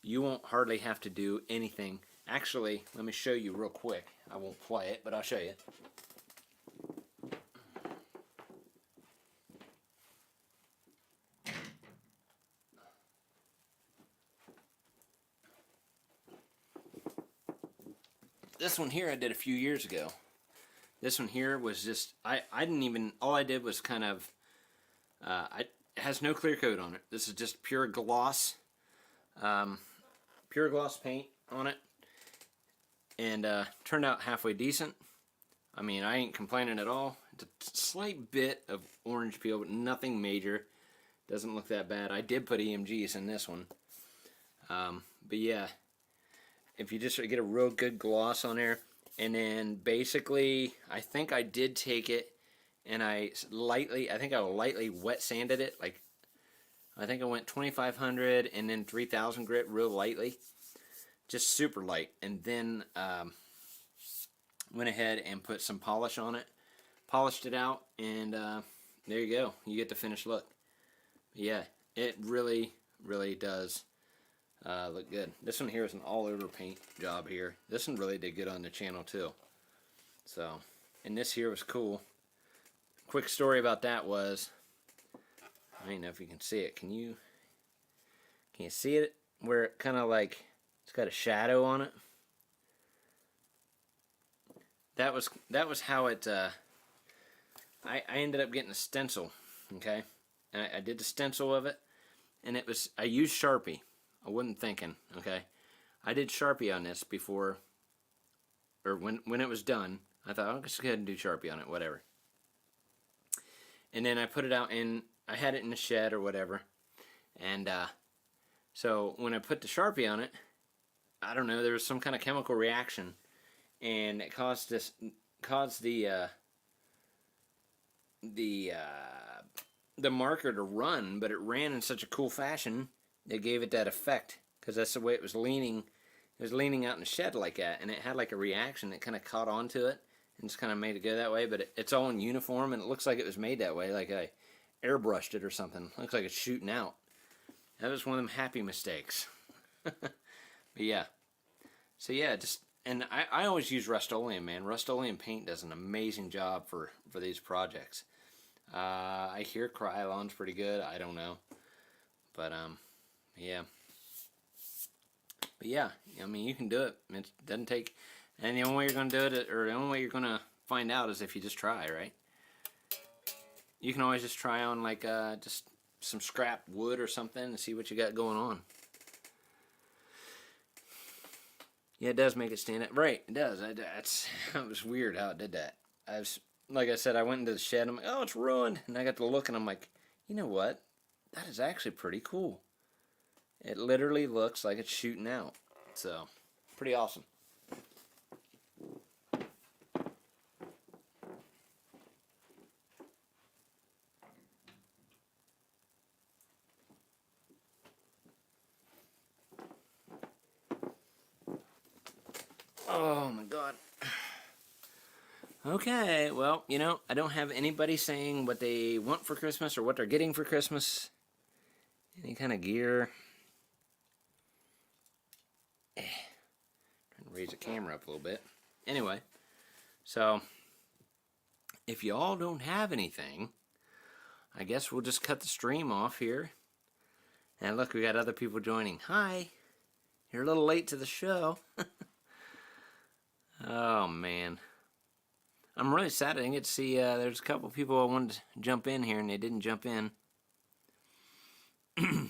you won't hardly have to do anything Actually, let me show you real quick. I won't play it, but I'll show you. This one here I did a few years ago. This one here was just, I didn't even, all I did was kind of, it has no clear coat on it. This is just pure gloss paint on it. And turned out halfway decent. I mean, I ain't complaining at all. It's a slight bit of orange peel, but nothing major. Doesn't look that bad. I did put EMGs in this one. But yeah, if you just get a real good gloss on there, and then basically, I think I did take it, and I think I lightly wet sanded it. Like, I think I went 2500 and then 3000 grit real lightly. Just super light. And then went ahead and put some polish on it. Polished it out, and there you go. You get the finished look. Yeah, it really, really does look good. This one here is an all-over paint job here. This one really did good on the channel too. So, and this here was cool. Quick story about that was, I don't know if you can see it. Can you see it? Where it kind of like, it's got a shadow on it. That was how it, I ended up getting a stencil, okay? And I did the stencil of it, and it was, I used Sharpie. I wasn't thinking, okay? I did Sharpie on this before, or when it was done. I thought, I'll just go ahead and do Sharpie on it, whatever. And then I put it out in, I had it in the shed or whatever. And so when I put the Sharpie on it, I don't know, there was some kind of chemical reaction. And it caused the marker to run, but it ran in such a cool fashion that gave it that effect, because that's the way it was leaning. It was leaning out in the shed like that, and it had like a reaction that kind of caught onto it and just kind of made it go that way. But it's all in uniform, and it looks like it was made that way, like I airbrushed it or something. Looks like it's shooting out. That was one of them happy mistakes. But yeah, so yeah, just. And I always use Rust-Oleum, man. Rust-Oleum paint does an amazing job for these projects. I hear Krylon's pretty good. I don't know. But, yeah. But, yeah, I mean, you can do it. It doesn't take... And the only way you're going to do it, or the only way you're going to find out is if you just try, right? You can always just try on, like, just some scrap wood or something and see what you got going on. Yeah, it does make it stand out. Right, it does. That was weird how it did that. Like I said, I went into the shed. I'm like, oh, it's ruined. And I got to look, and I'm like, you know what? That is actually pretty cool. It literally looks like it's shooting out. So, pretty awesome. Oh my god. Okay, well, you know, I don't have anybody saying what they want for Christmas or what they're getting for Christmas. Any kind of gear. Trying to raise the camera up a little bit. Anyway, so if y'all don't have anything, I guess we'll just cut the stream off here. And look, we got other people joining. Hi. You're a little late to the show. Oh, man. I'm really sad I didn't get to see, there's a couple people I wanted to jump in here, and they didn't jump in. Now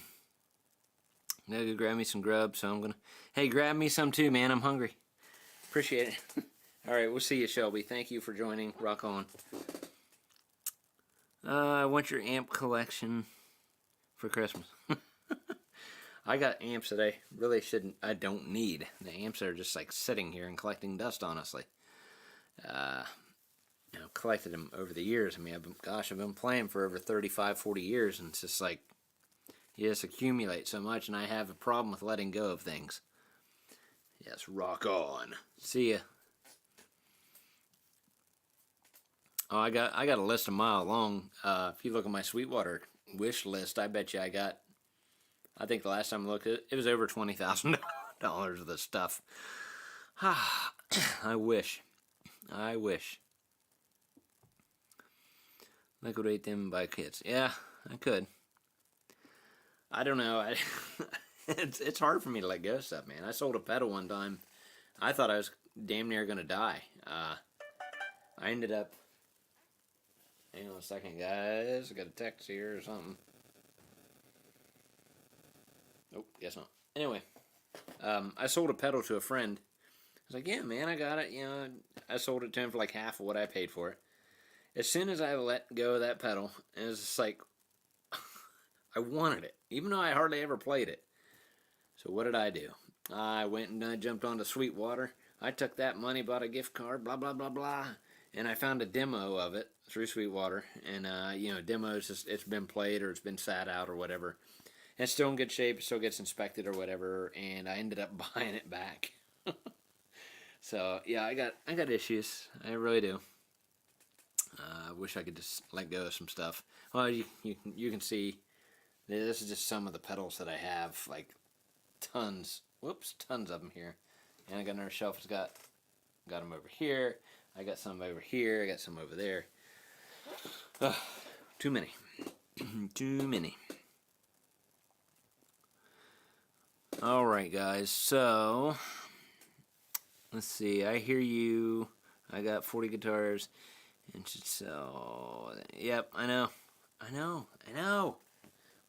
go grab me some grub, so I'm gonna... Hey, grab me some too, man. I'm hungry. Appreciate it. Alright, we'll see you, Shelby. Thank you for joining. Rock on. I want your amp collection for Christmas. I got amps that I really I don't need. The amps that are just like sitting here and collecting dust, honestly. You know, collected them over the years. I mean, I've been playing for over 35, 40 years, and it's just like, you just accumulate so much, and I have a problem with letting go of things. Yes, rock on. See ya. Oh, I got a list a mile long. If you look at my Sweetwater wish list, I bet you I think the last time I looked at it, it was over $20,000 of this stuff. I wish. I wish. Liquidate them by kits. Yeah, I could. I don't know. It's hard for me to let go of stuff, man. I sold a pedal one time. I thought I was damn near gonna die. I ended up. Hang on a second, guys. I got a text here or something. Nope, guess not. Anyway, I sold a pedal to a friend. I was like, yeah, man, I got it. You know, I sold it to him for like half of what I paid for it. As soon as I let go of that pedal, it was just like, I wanted it, even though I hardly ever played it. So what did I do? I went and I jumped onto Sweetwater. I took that money, bought a gift card, blah, blah, blah, blah. And I found a demo of it through Sweetwater. And, you know, demos, just, it's been played or it's been sat out or whatever. And it's still in good shape. It still gets inspected or whatever. And I ended up buying it back. So, yeah, I got issues. I really do. I wish I could just let go of some stuff. Well, you can see, this is just some of the pedals that I have. Like, tons. Whoops, tons of them here. And I got another shelf that's got them over here. I got some over here. I got some over there. Too many. Too many. Alright, guys. So, let's see. I hear you. I got 40 guitars. And so, yep, I know.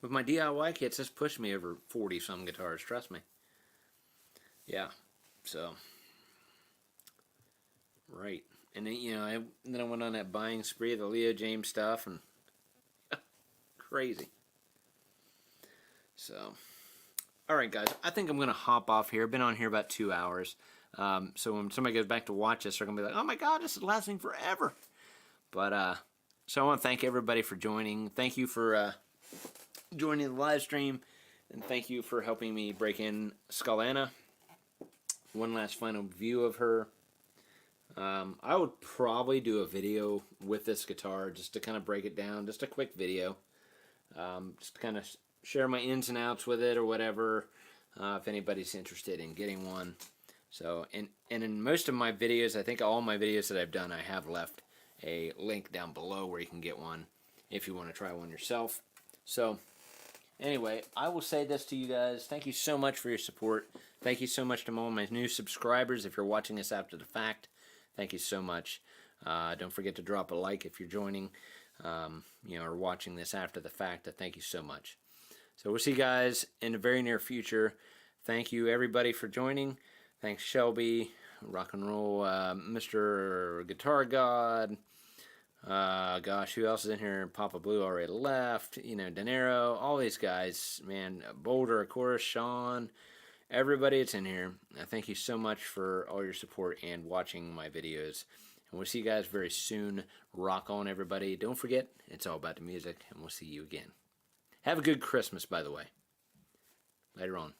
With my DIY kits, this pushed me over 40-some guitars. Trust me. Yeah. So, right. And then, you know, then I went on that buying spree of the Leo James stuff, and crazy. So, alright guys, I think I'm going to hop off here. I've been on here about 2 hours. So when somebody goes back to watch this, they're going to be like, oh my god, this is lasting forever. But, so I want to thank everybody for joining. Thank you for joining the live stream, and thank you for helping me break in SKULLANA. One last final view of her. I would probably do a video with this guitar just to kind of break it down, just a quick video, just to kind of share my ins and outs with it or whatever, if anybody's interested in getting one. So, and in most of my videos, I think all my videos that I've done, I have left a link down below where you can get one if you want to try one yourself. So, anyway, I will say this to you guys. Thank you so much for your support. Thank you so much to all my new subscribers. If you're watching this after the fact, thank you so much. Don't forget to drop a like if you're joining, you know, or watching this after the fact. Thank you so much. So we'll see you guys in the very near future. Thank you everybody for joining. Thanks Shelby, Rock and Roll, Mr. Guitar God. Gosh, who else is in here? Papa Blue already left. You know, Dinero, all these guys, man. Boulder, of course, Sean, everybody that's in here. Thank you so much for all your support and watching my videos. And we'll see you guys very soon. Rock on, everybody. Don't forget, it's all about the music, and we'll see you again. Have a good Christmas, by the way. Later on.